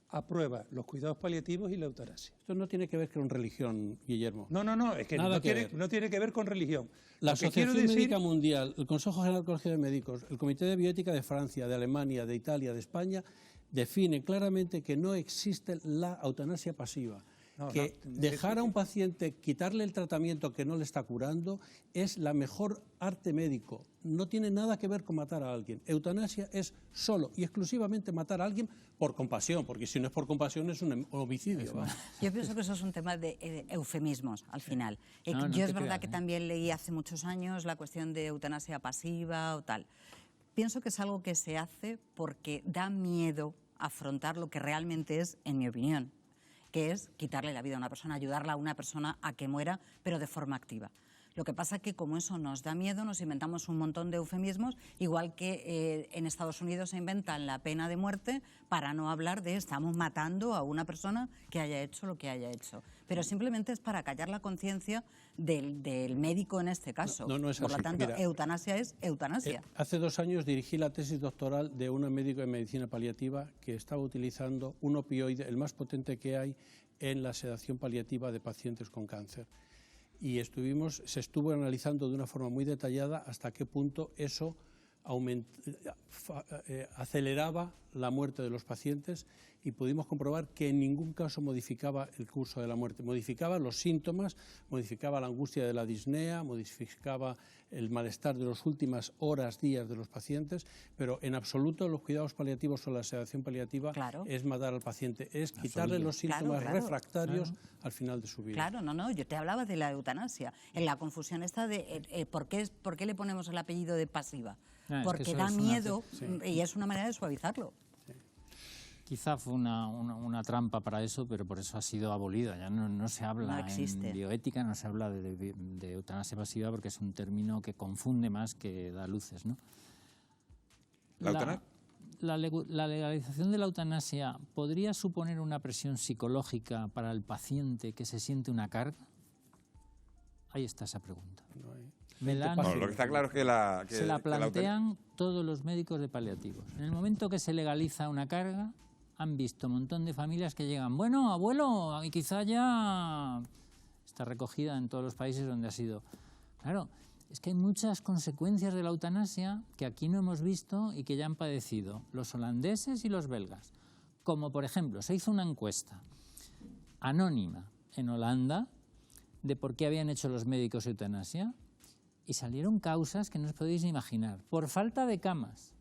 aprueba los cuidados paliativos y la eutanasia. Esto no tiene que ver con religión, Guillermo. No, es que no tiene que ver con religión. La Asociación Médica Mundial, el Consejo General del Colegio de Médicos, el Comité de Bioética de Francia, de Alemania, de Italia, de España, definen claramente que no existe la eutanasia pasiva. Dejar a un paciente, quitarle el tratamiento que no le está curando, es la mejor arte médico. No tiene nada que ver con matar a alguien. Eutanasia es solo y exclusivamente matar a alguien por compasión, porque si no es por compasión es un homicidio. Yo pienso que eso es un tema de eufemismos, al final. Yo es verdad que también leí hace muchos años la cuestión de eutanasia pasiva o tal. Pienso que es algo que se hace porque da miedo afrontar lo que realmente es, en mi opinión, que es quitarle la vida a una persona, ayudarla a una persona a que muera, pero de forma activa. Lo que pasa es que como eso nos da miedo, nos inventamos un montón de eufemismos, igual que en Estados Unidos se inventan la pena de muerte para no hablar de estamos matando a una persona que haya hecho lo que haya hecho. Pero simplemente es para callar la conciencia del médico en este caso. No es Por lo así. tanto, Mira, eutanasia es eutanasia. Hace 2 años dirigí la tesis doctoral de un médico de medicina paliativa que estaba utilizando un opioide, el más potente que hay en la sedación paliativa de pacientes con cáncer. Y se estuvo analizando de una forma muy detallada hasta qué punto eso aceleraba la muerte de los pacientes y pudimos comprobar que en ningún caso modificaba el curso de la muerte. Modificaba los síntomas, modificaba la angustia de la disnea, modificaba el malestar de las últimas horas, días de los pacientes, pero en absoluto los cuidados paliativos o la sedación paliativa es matar al paciente, es quitarle los síntomas refractarios al final de su vida. Claro, yo te hablaba de la eutanasia, en la confusión esta de ¿por qué le ponemos el apellido de pasiva? Porque da miedo y es una manera de suavizarlo. Quizá fue una trampa para eso, pero por eso ha sido abolida. Ya no se habla en bioética, no se habla de eutanasia pasiva porque es un término que confunde más que da luces, ¿no? la legalización de la eutanasia podría suponer una presión psicológica para el paciente que se siente una carga. Ahí está esa pregunta. Lo que está claro es que se la plantean todos los médicos de paliativos. En el momento que se legaliza una carga, han visto un montón de familias que llegan, bueno, abuelo, y quizá ya está recogida en todos los países donde ha sido. Claro, es que hay muchas consecuencias de la eutanasia que aquí no hemos visto y que ya han padecido los holandeses y los belgas. Como, por ejemplo, se hizo una encuesta anónima en Holanda de por qué habían hecho los médicos eutanasia y salieron causas que no os podéis imaginar. Por falta de camas,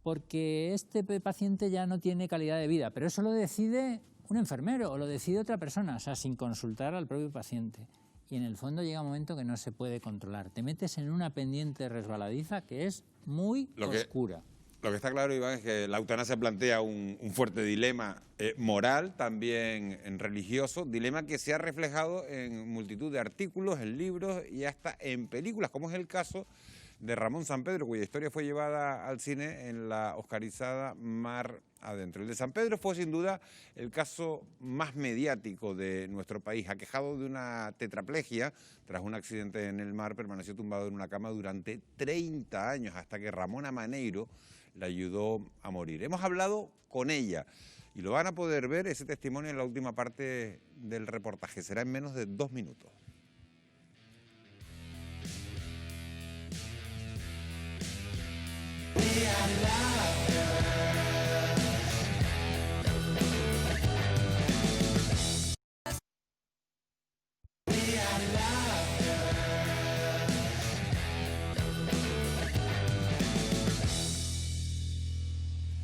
porque este paciente ya no tiene calidad de vida, pero eso lo decide un enfermero o lo decide otra persona, o sea, sin consultar al propio paciente. Y en el fondo llega un momento que no se puede controlar. Te metes en una pendiente resbaladiza que es muy oscura. Lo que está claro, Iván, es que la eutanasia plantea un fuerte dilema moral, también religioso, dilema que se ha reflejado en multitud de artículos, en libros y hasta en películas, como es el caso de Ramón Sampedro, cuya historia fue llevada al cine en la oscarizada Mar Adentro. El de Sampedro fue sin duda el caso más mediático de nuestro país. Aquejado de una tetraplegia, tras un accidente en el mar, permaneció tumbado en una cama durante 30 años, hasta que Ramona Maneiro le ayudó a morir. Hemos hablado con ella y lo van a poder ver, ese testimonio, en la última parte del reportaje. Será en menos de 2 minutos.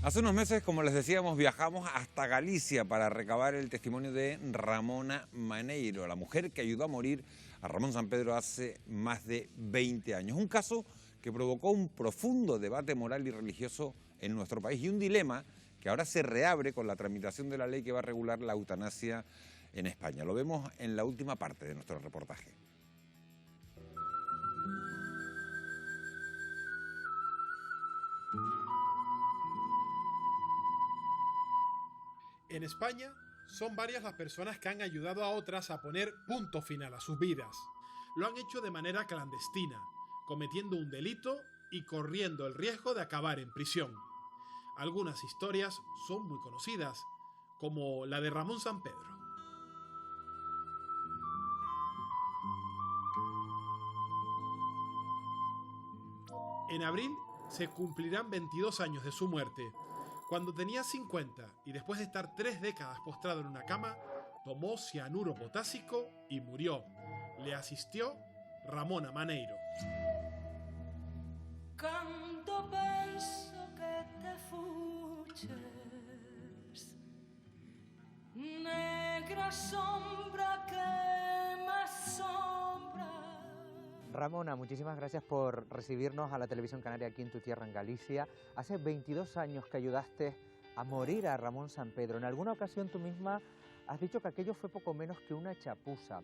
Hace unos meses, como les decíamos, viajamos hasta Galicia para recabar el testimonio de Ramona Maneiro, la mujer que ayudó a morir a Ramón Sampedro hace más de 20 años. Un caso que provocó un profundo debate moral y religioso en nuestro país y un dilema que ahora se reabre con la tramitación de la ley que va a regular la eutanasia en España. Lo vemos en la última parte de nuestro reportaje. En España son varias las personas que han ayudado a otras a poner punto final a sus vidas. Lo han hecho de manera clandestina, cometiendo un delito y corriendo el riesgo de acabar en prisión. Algunas historias son muy conocidas, como la de Ramón Sampedro. En abril se cumplirán 22 años de su muerte. Cuando tenía 50 y después de estar 3 décadas postrado en una cama, tomó cianuro potásico y murió. Le asistió Ramona Maneiro. Canto penso que te fuches, negra sombra que me asombra. Ramona, muchísimas gracias por recibirnos a la Televisión Canaria aquí en tu tierra, en Galicia. Hace 22 años que ayudaste a morir a Ramón Sampedro. En alguna ocasión tú misma has dicho que aquello fue poco menos que una chapuza,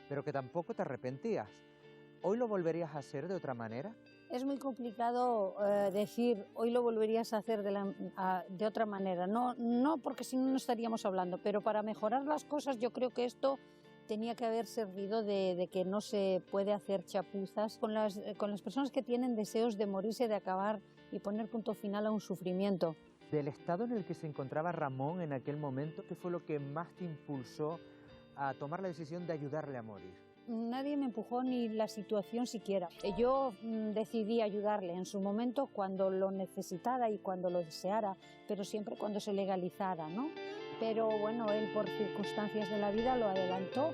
pero que tampoco te arrepentías. ¿Hoy lo volverías a hacer de otra manera? Es muy complicado decir hoy lo volverías a hacer de otra manera. No porque si no, no estaríamos hablando, pero para mejorar las cosas yo creo que esto tenía que haber servido de que no se puede hacer chapuzas con las personas que tienen deseos de morirse, de acabar y poner punto final a un sufrimiento. Del estado en el que se encontraba Ramón en aquel momento, ¿qué fue lo que más te impulsó a tomar la decisión de ayudarle a morir? Nadie me empujó ni la situación siquiera. Yo decidí ayudarle en su momento cuando lo necesitara y cuando lo deseara, pero siempre cuando se legalizara, ¿no? Pero bueno, él por circunstancias de la vida lo adelantó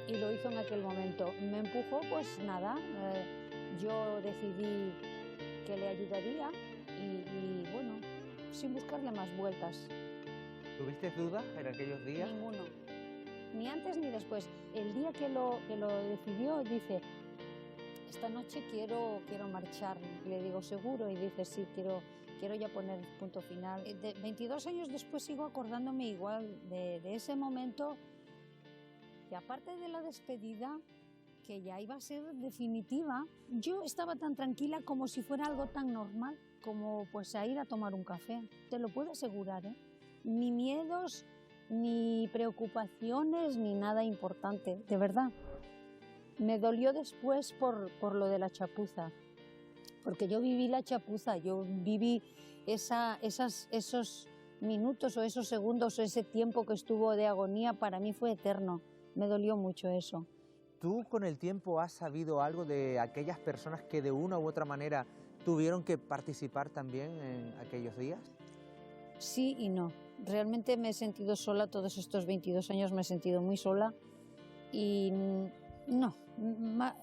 y lo hizo en aquel momento. Me empujó, pues nada, yo decidí que le ayudaría y bueno, sin buscarle más vueltas. ¿Tuviste dudas en aquellos días? Ninguno. Ni antes ni después. El día que lo decidió, dice, esta noche quiero marcharme. Y le digo, ¿seguro? Y dice, sí, quiero ya poner punto final. 22 años después sigo acordándome igual de ese momento, que aparte de la despedida, que ya iba a ser definitiva. Yo estaba tan tranquila como si fuera algo tan normal como pues a ir a tomar un café, te lo puedo asegurar, ¿eh? Ni miedos, ni preocupaciones, ni nada importante, de verdad. Me dolió después por lo de la chapuza, porque yo viví la chapuza, yo viví esos minutos o esos segundos o ese tiempo que estuvo de agonía, para mí fue eterno, me dolió mucho eso. ¿Tú con el tiempo has sabido algo de aquellas personas que de una u otra manera tuvieron que participar también en aquellos días? Sí y no. Realmente me he sentido sola todos estos 22 años, me he sentido muy sola y no,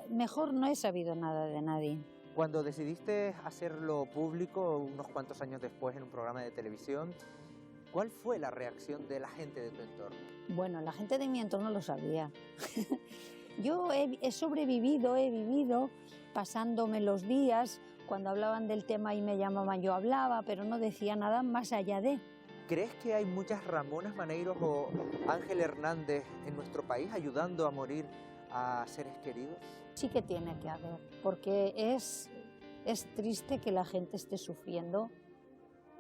mejor no he sabido nada de nadie. Cuando decidiste hacerlo público unos cuantos años después en un programa de televisión, ¿cuál fue la reacción de la gente de tu entorno? Bueno, la gente de mi entorno lo sabía. Yo he sobrevivido, he vivido pasándome los días. Cuando hablaban del tema y me llamaban, yo hablaba, pero no decía nada más allá de. ¿Crees que hay muchas Ramonas Maneiros o Ángel Hernández en nuestro país ayudando a morir a seres queridos? Sí que tiene que haber, porque es triste que la gente esté sufriendo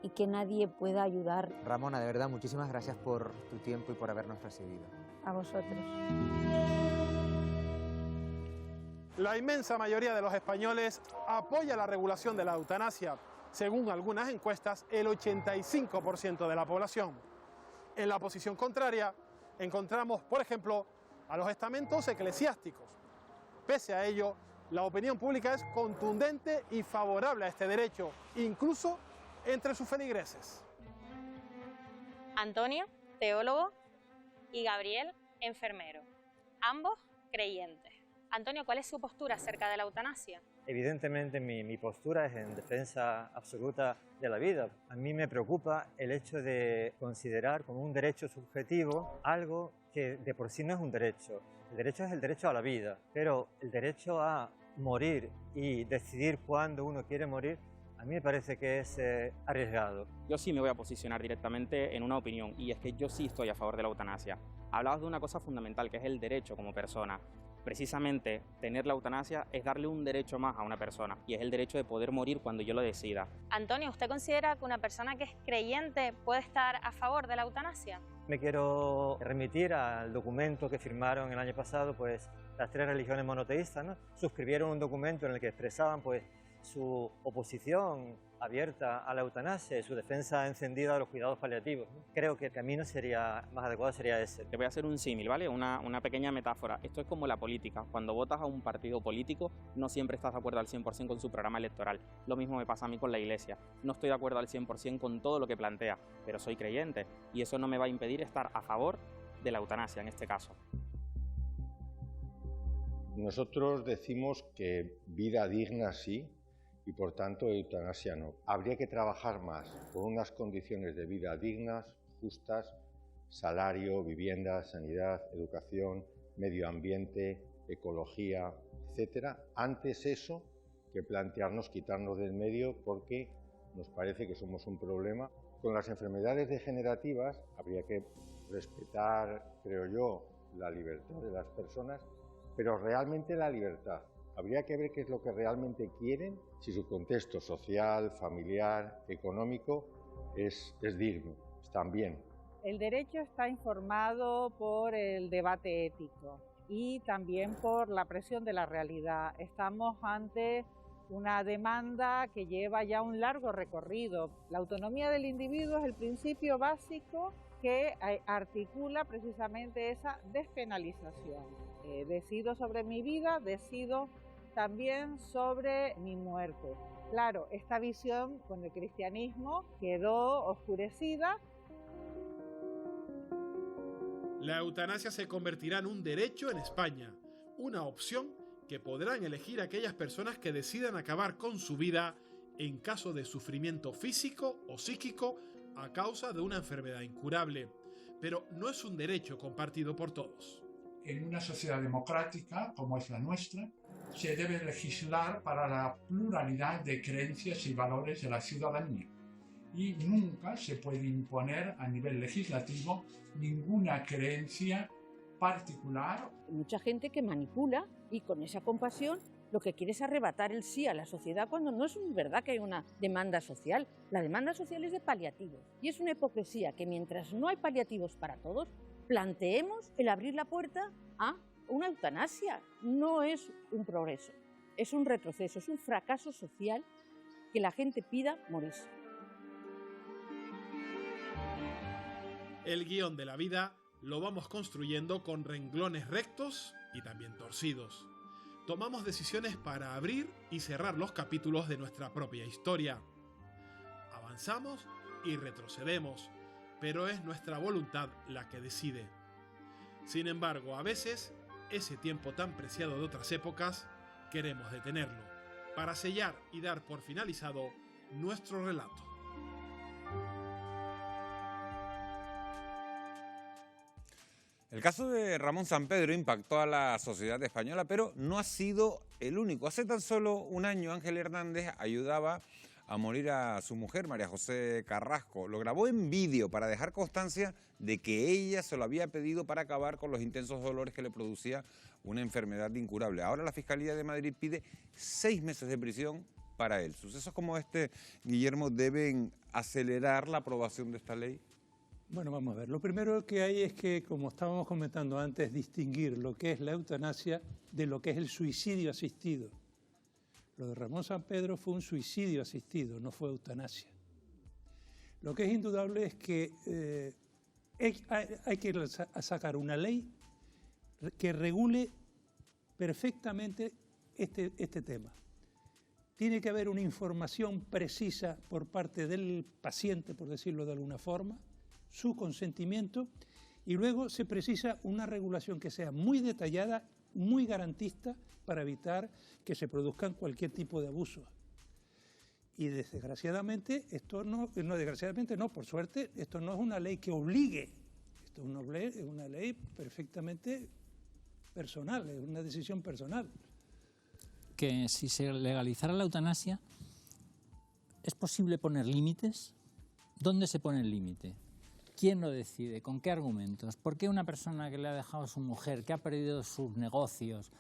y que nadie pueda ayudar. Ramona, de verdad, muchísimas gracias por tu tiempo y por habernos recibido. A vosotros. La inmensa mayoría de los españoles apoya la regulación de la eutanasia. Según algunas encuestas, el 85% de la población. En la posición contraria, encontramos, por ejemplo, a los estamentos eclesiásticos. Pese a ello, la opinión pública es contundente y favorable a este derecho, incluso entre sus feligreses. Antonio, teólogo, y Gabriel, enfermero, ambos creyentes. Antonio, ¿cuál es su postura acerca de la eutanasia? Evidentemente mi postura es en defensa absoluta de la vida. A mí me preocupa el hecho de considerar como un derecho subjetivo algo que de por sí no es un derecho. El derecho es el derecho a la vida, pero el derecho a morir y decidir cuándo uno quiere morir, a mí me parece que es arriesgado. Yo sí me voy a posicionar directamente en una opinión, y es que yo sí estoy a favor de la eutanasia. Hablabas de una cosa fundamental, que es el derecho como persona. Precisamente, tener la eutanasia es darle un derecho más a una persona, y es el derecho de poder morir cuando yo lo decida. Antonio, ¿usted considera que una persona que es creyente puede estar a favor de la eutanasia? Me quiero remitir al documento que firmaron el año pasado, pues las 3 religiones monoteístas, ¿no? Suscribieron un documento en el que expresaban pues su oposición abierta a la eutanasia y su defensa encendida de los cuidados paliativos, ¿no? Creo que el camino más adecuado sería ese. Te voy a hacer un símil, ¿vale? Una pequeña metáfora. Esto es como la política. Cuando votas a un partido político, no siempre estás de acuerdo al 100% con su programa electoral. Lo mismo me pasa a mí con la Iglesia. No estoy de acuerdo al 100% con todo lo que plantea, pero soy creyente y eso no me va a impedir estar a favor de la eutanasia en este caso. Nosotros decimos que vida digna sí, y por tanto eutanasia no. Habría que trabajar más por unas condiciones de vida dignas, justas, salario, vivienda, sanidad, educación, medio ambiente, ecología, etcétera. Antes eso que plantearnos quitarnos del medio porque nos parece que somos un problema. Con las enfermedades degenerativas habría que respetar, creo yo, la libertad de las personas, pero realmente la libertad. Habría que ver qué es lo que realmente quieren, si su contexto social, familiar, económico es digno, están bien. El derecho está informado por el debate ético y también por la presión de la realidad. Estamos ante una demanda que lleva ya un largo recorrido. La autonomía del individuo es el principio básico que articula precisamente esa despenalización. Decido sobre mi vida, decido también sobre mi muerte. Claro, esta visión con el cristianismo quedó oscurecida. La eutanasia se convertirá en un derecho en España, una opción que podrán elegir aquellas personas que decidan acabar con su vida en caso de sufrimiento físico o psíquico a causa de una enfermedad incurable. Pero no es un derecho compartido por todos. En una sociedad democrática como es la nuestra, se debe legislar para la pluralidad de creencias y valores de la ciudadanía. Y nunca se puede imponer a nivel legislativo ninguna creencia particular. Mucha gente que manipula Y con esa compasión lo que quiere es arrebatar el sí a la sociedad cuando no es verdad que hay una demanda social. La demanda social es de paliativos. Y es una hipocresía que mientras no hay paliativos para todos, planteemos el abrir la puerta a una eutanasia. No es un progreso, es un retroceso, es un fracaso social que la gente pida morirse. El guión de la vida lo vamos construyendo con renglones rectos y también torcidos. Tomamos decisiones para abrir y cerrar los capítulos de nuestra propia historia. Avanzamos y retrocedemos, pero es nuestra voluntad la que decide. Sin embargo, a veces, ese tiempo tan preciado de otras épocas, queremos detenerlo, para sellar y dar por finalizado nuestro relato. El caso de Ramón Sampedro impactó a la sociedad española, pero no ha sido el único. Hace tan solo un año Ángel Hernández ayudaba a morir a su mujer, María José Carrasco. Lo grabó en vídeo para dejar constancia de que ella se lo había pedido para acabar con los intensos dolores que le producía una enfermedad incurable. Ahora la Fiscalía de Madrid pide 6 meses de prisión para él. Sucesos como este, Guillermo, deben acelerar la aprobación de esta ley. Bueno, vamos a ver. Lo primero que hay es que, como estábamos comentando antes, distinguir lo que es la eutanasia de lo que es el suicidio asistido. Lo de Ramón Sampedro fue un suicidio asistido, no fue eutanasia. Lo que es indudable es que hay que sacar una ley que regule perfectamente este tema. Tiene que haber una información precisa por parte del paciente, por decirlo de alguna forma, su consentimiento, y luego se precisa una regulación que sea muy detallada, muy garantista, para evitar que se produzcan cualquier tipo de abusos. Y desgraciadamente, por suerte, esto no es una ley que obligue, esto es una ley perfectamente personal, es una decisión personal. Que si se legalizara la eutanasia, ¿es posible poner límites? ¿Dónde se pone el límite? ¿Quién lo decide? ¿Con qué argumentos? ¿Por qué una persona que le ha dejado a su mujer, que ha perdido sus negocios,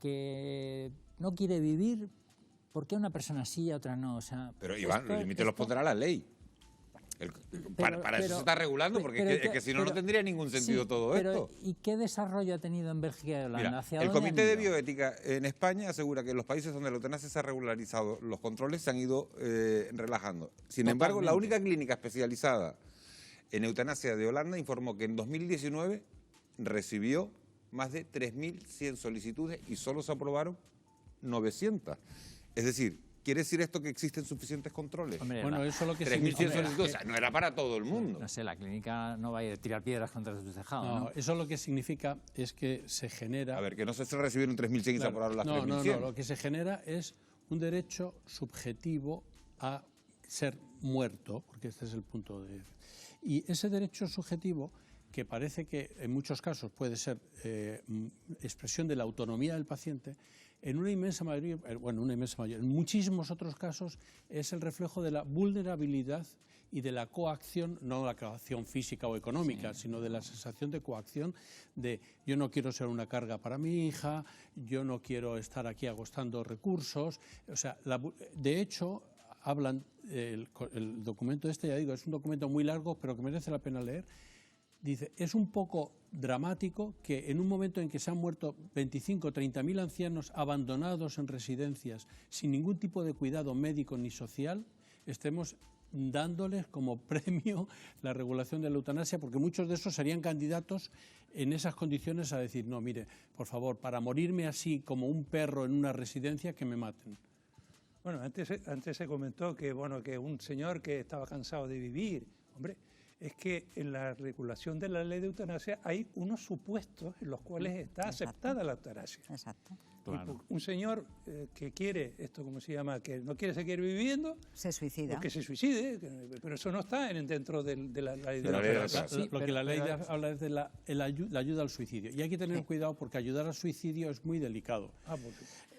que no quiere vivir, por qué una persona sí y otra no? O sea, pero Iván, los límites los pondrá la ley. Para eso se está regulando, porque es que si no, no tendría ningún sentido todo esto. ¿Y qué desarrollo ha tenido en Bélgica y Holanda? Mira, el Comité de Bioética en España asegura que en los países donde la eutanasia se ha regularizado, los controles se han ido relajando. Sin embargo, la única clínica especializada en eutanasia de Holanda informó que en 2019 recibió más de 3.100 solicitudes y solo se aprobaron 900. Es decir, ¿quiere decir esto que existen suficientes controles? Hombre, bueno, eso lo que 3.100 solicitudes, o sea, no era para todo el mundo. No sé, la clínica no va a ir a tirar piedras contra sus tejados. No, eso lo que significa es que se genera... A ver, que no se recibieron 3.100 y se aprobaron las 3.100. No, lo que se genera es un derecho subjetivo a ser muerto, porque este es el punto de... Y ese derecho subjetivo, que parece que en muchos casos puede ser expresión de la autonomía del paciente, en una inmensa mayoría, en muchísimos otros casos es el reflejo de la vulnerabilidad y de la coacción, no la coacción física o económica, sino de la sensación de coacción de yo no quiero ser una carga para mi hija, yo no quiero estar aquí agostando recursos. O sea, de hecho, hablan, el documento este, ya digo, es un documento muy largo, pero que merece la pena leer. Dice, es un poco dramático que en un momento en que se han muerto 25 o 30.000 ancianos abandonados en residencias sin ningún tipo de cuidado médico ni social, estemos dándoles como premio la regulación de la eutanasia, porque muchos de esos serían candidatos en esas condiciones a decir, no, mire, por favor, para morirme así como un perro en una residencia, que me maten. Bueno, antes se comentó que, bueno, que un señor que estaba cansado de vivir, hombre, es que en la regulación de la ley de eutanasia hay unos supuestos en los cuales está aceptada la eutanasia. Exacto. Claro. Un señor que quiere, ¿cómo se llama? Que no quiere seguir viviendo. Se suicida. Que se suicide, pero eso no está dentro de la ley de la eutanasia. Lo que la ley habla es de la ayuda al suicidio. Y hay que tener cuidado porque ayudar al suicidio es muy delicado.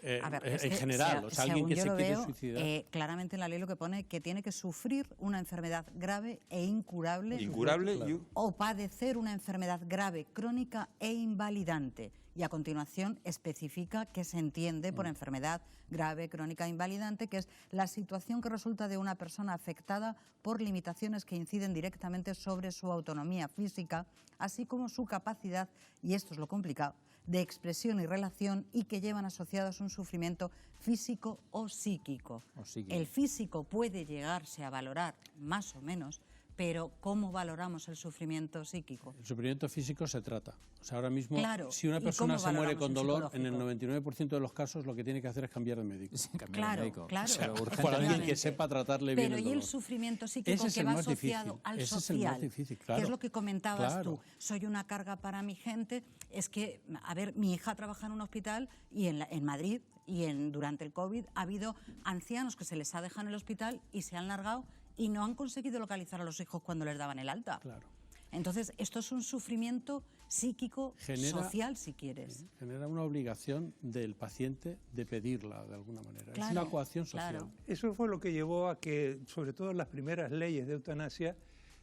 En general, o sea, alguien que se quiere suicidar. Claramente en la ley lo que pone es que tiene que sufrir una enfermedad grave e incurable. Incurable o padecer una enfermedad grave, crónica e invalidante. y a continuación especifica qué se entiende por enfermedad grave, crónica e invalidante, que es la situación que resulta de una persona afectada por limitaciones que inciden directamente sobre su autonomía física, así como su capacidad, y esto es lo complicado, de expresión y relación, y que llevan asociados un sufrimiento físico o psíquico. El físico puede llegarse a valorar más o menos, pero ¿cómo valoramos el sufrimiento psíquico? El sufrimiento físico se trata. O sea, ahora mismo, Claro, si una ¿y persona cómo se muere valoramos con el dolor, en el psicológico? 99% de los casos lo que tiene que hacer es cambiar de médico. Claro, claro. O sea, Pero por alguien que urgentemente. sepa tratarle bien Pero el ¿y dolor. el sufrimiento psíquico Ese es que el va más asociado difícil. al Ese social? es el más difícil, claro. Que es lo que comentabas Claro. tú. Soy una carga para mi gente. Es que, a ver, mi hija trabaja en un hospital y en Madrid y durante el COVID ha habido ancianos que se les ha dejado en el hospital y se han largado y no han conseguido localizar a los hijos cuando les daban el alta. Claro. Entonces, esto es un sufrimiento psíquico, social, si quieres. Genera una obligación del paciente de pedirla de alguna manera. Claro, es una coacción social. claro. Eso fue lo que llevó a que, sobre todo en las primeras leyes de eutanasia,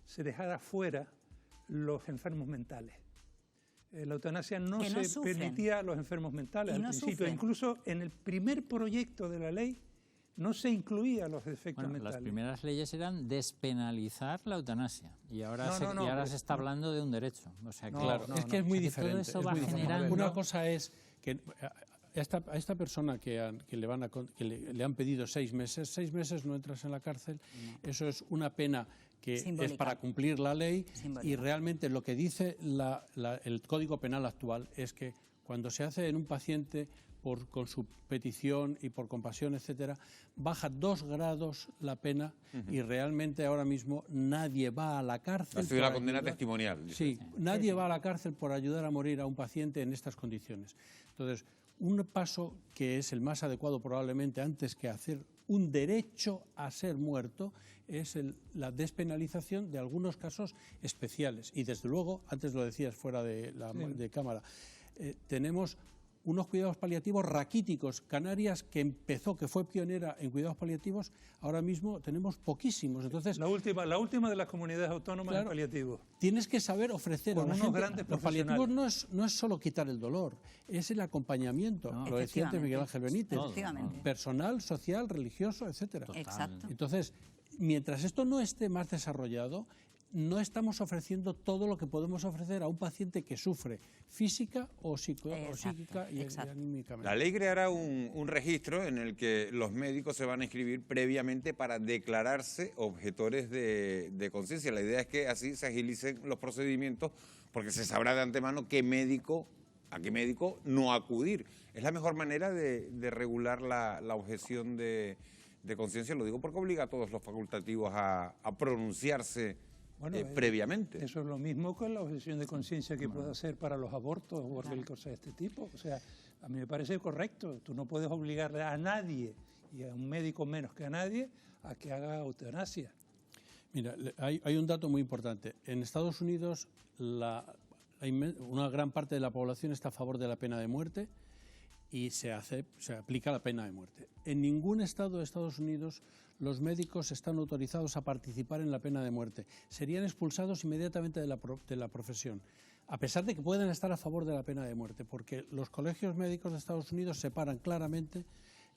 se dejara fuera los enfermos mentales. La eutanasia no Que no se sufren. permitía a los enfermos mentales Y al no principio. sufren. Incluso en el primer proyecto de la ley no se incluía los efectos Bueno, mentales. las primeras leyes eran despenalizar la eutanasia y ahora, No, se está hablando de un derecho. O sea, que, Claro, es que es muy diferente. Todo eso es va muy diferente. generando... Una cosa es que a esta persona que le han pedido 6 meses no entras en la cárcel. Eso es una pena que Simbólica. es para cumplir la ley Simbólica. y realmente lo que dice el Código Penal actual es que cuando se hace en un paciente con su petición y por compasión, etcétera, baja 2 grados la pena y realmente ahora mismo nadie va a la cárcel. Ha sido una por condena ayudar. testimonial. dice. Sí, nadie va a la cárcel por ayudar a morir a un paciente en estas condiciones. Entonces, un paso que es el más adecuado probablemente antes que hacer un derecho a ser muerto es la despenalización de algunos casos especiales. Y desde luego, antes lo decías fuera de cámara, tenemos unos cuidados paliativos raquíticos. Canarias, que fue pionera en cuidados paliativos, ahora mismo tenemos poquísimos. Entonces, La última de las comunidades autónomas Claro. en paliativos. tienes que saber ofrecer Con a la unos gente. grandes Los paliativos no es solo quitar el dolor, es el acompañamiento. Lo decía antes Miguel Ángel Benítez. Efectivamente. Personal, social, religioso, etcétera. Exacto. Entonces, mientras esto no esté más desarrollado, no estamos ofreciendo todo lo que podemos ofrecer a un paciente que sufre física o psíquica y anímicamente. La ley creará un registro en el que los médicos se van a inscribir previamente para declararse objetores de conciencia. La idea es que así se agilicen los procedimientos porque se sabrá de antemano a qué médico no acudir. Es la mejor manera de regular la objeción de conciencia. Lo digo porque obliga a todos los facultativos a pronunciarse previamente. Eso es lo mismo con la objeción de conciencia que puede hacer para los abortos o cosas de este tipo. O sea, a mí me parece correcto. Tú no puedes obligarle a nadie, y a un médico menos que a nadie, a que haga eutanasia. Mira, hay un dato muy importante. En Estados Unidos, una gran parte de la población está a favor de la pena de muerte y se aplica la pena de muerte. En ningún estado de Estados Unidos los médicos están autorizados a participar en la pena de muerte. Serían expulsados inmediatamente de la profesión, a pesar de que pueden estar a favor de la pena de muerte, porque los colegios médicos de Estados Unidos separan claramente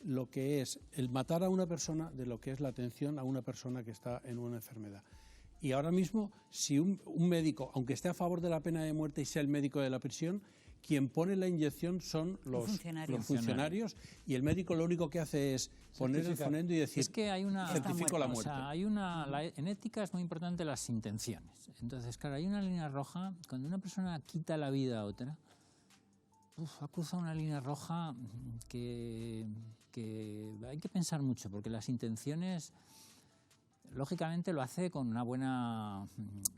lo que es el matar a una persona de lo que es la atención a una persona que está en una enfermedad. Y ahora mismo, si un médico, aunque esté a favor de la pena de muerte y sea el médico de la prisión, quien pone la inyección son los funcionarios y el médico lo único que hace es poner el fonendo y decir, es que hay certifico la muerte. O sea, en ética es muy importante las intenciones. Entonces, claro, hay una línea roja. Cuando una persona quita la vida a otra, ha cruzado una línea roja que hay que pensar mucho, porque las intenciones, lógicamente lo hace con una buena,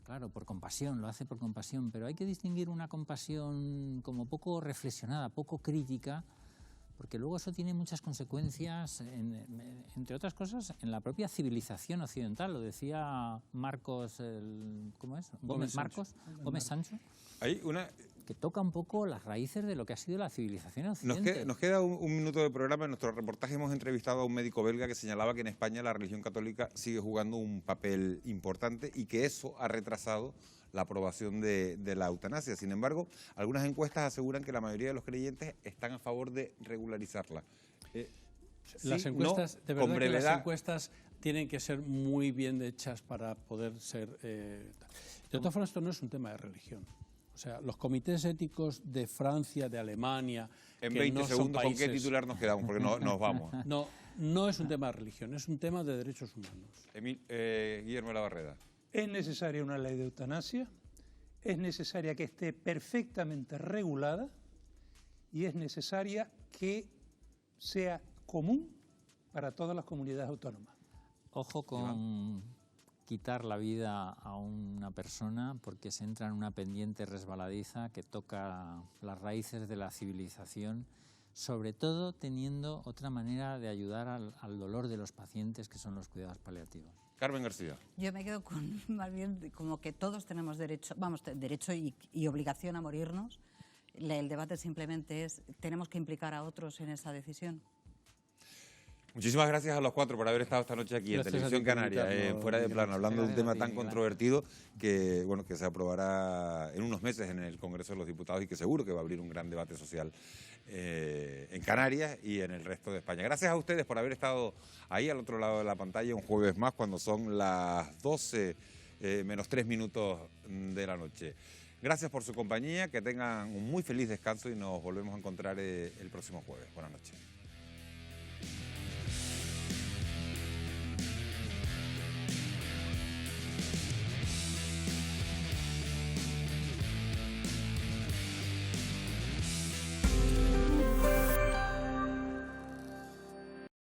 claro, por compasión, lo hace por compasión, pero hay que distinguir una compasión como poco reflexionada, poco crítica, porque luego eso tiene muchas consecuencias, entre otras cosas, en la propia civilización occidental. Lo decía Marcos, ¿cómo es? Gómez Marcos, Gómez Sancho. Hay una que toca un poco las raíces de lo que ha sido la civilización occidental. Nos queda un minuto de programa. En nuestro reportaje hemos entrevistado a un médico belga que señalaba que en España la religión católica sigue jugando un papel importante y que eso ha retrasado la aprobación de la eutanasia. Sin embargo, algunas encuestas aseguran que la mayoría de los creyentes están a favor de regularizarla. Las encuestas, de verdad que las encuestas tienen que ser muy bien hechas para poder ser... De todas formas, esto no es un tema de religión. O sea, los comités éticos de Francia, de Alemania... En 20 segundos, ¿con qué titular nos quedamos? Porque nos vamos. No es un tema de religión, es un tema de derechos humanos. Guillermo Labarreda. Es necesaria una ley de eutanasia, es necesaria que esté perfectamente regulada y es necesaria que sea común para todas las comunidades autónomas. Ojo con quitar la vida a una persona porque se entra en una pendiente resbaladiza que toca las raíces de la civilización, sobre todo teniendo otra manera de ayudar al dolor de los pacientes, que son los cuidados paliativos. Carmen García. Yo me quedo con más bien como que todos tenemos derecho, derecho y obligación a morirnos. El debate simplemente es, ¿tenemos que implicar a otros en esa decisión? Muchísimas gracias a los cuatro por haber estado esta noche aquí en Televisión Canaria, Fuera de Plano, hablando de un tema tan controvertido que se aprobará en unos meses en el Congreso de los Diputados y que seguro que va a abrir un gran debate social en Canarias y en el resto de España. Gracias a ustedes por haber estado ahí al otro lado de la pantalla un jueves más cuando son las 12 menos 3 minutos de la noche. Gracias por su compañía, que tengan un muy feliz descanso y nos volvemos a encontrar el próximo jueves. Buenas noches.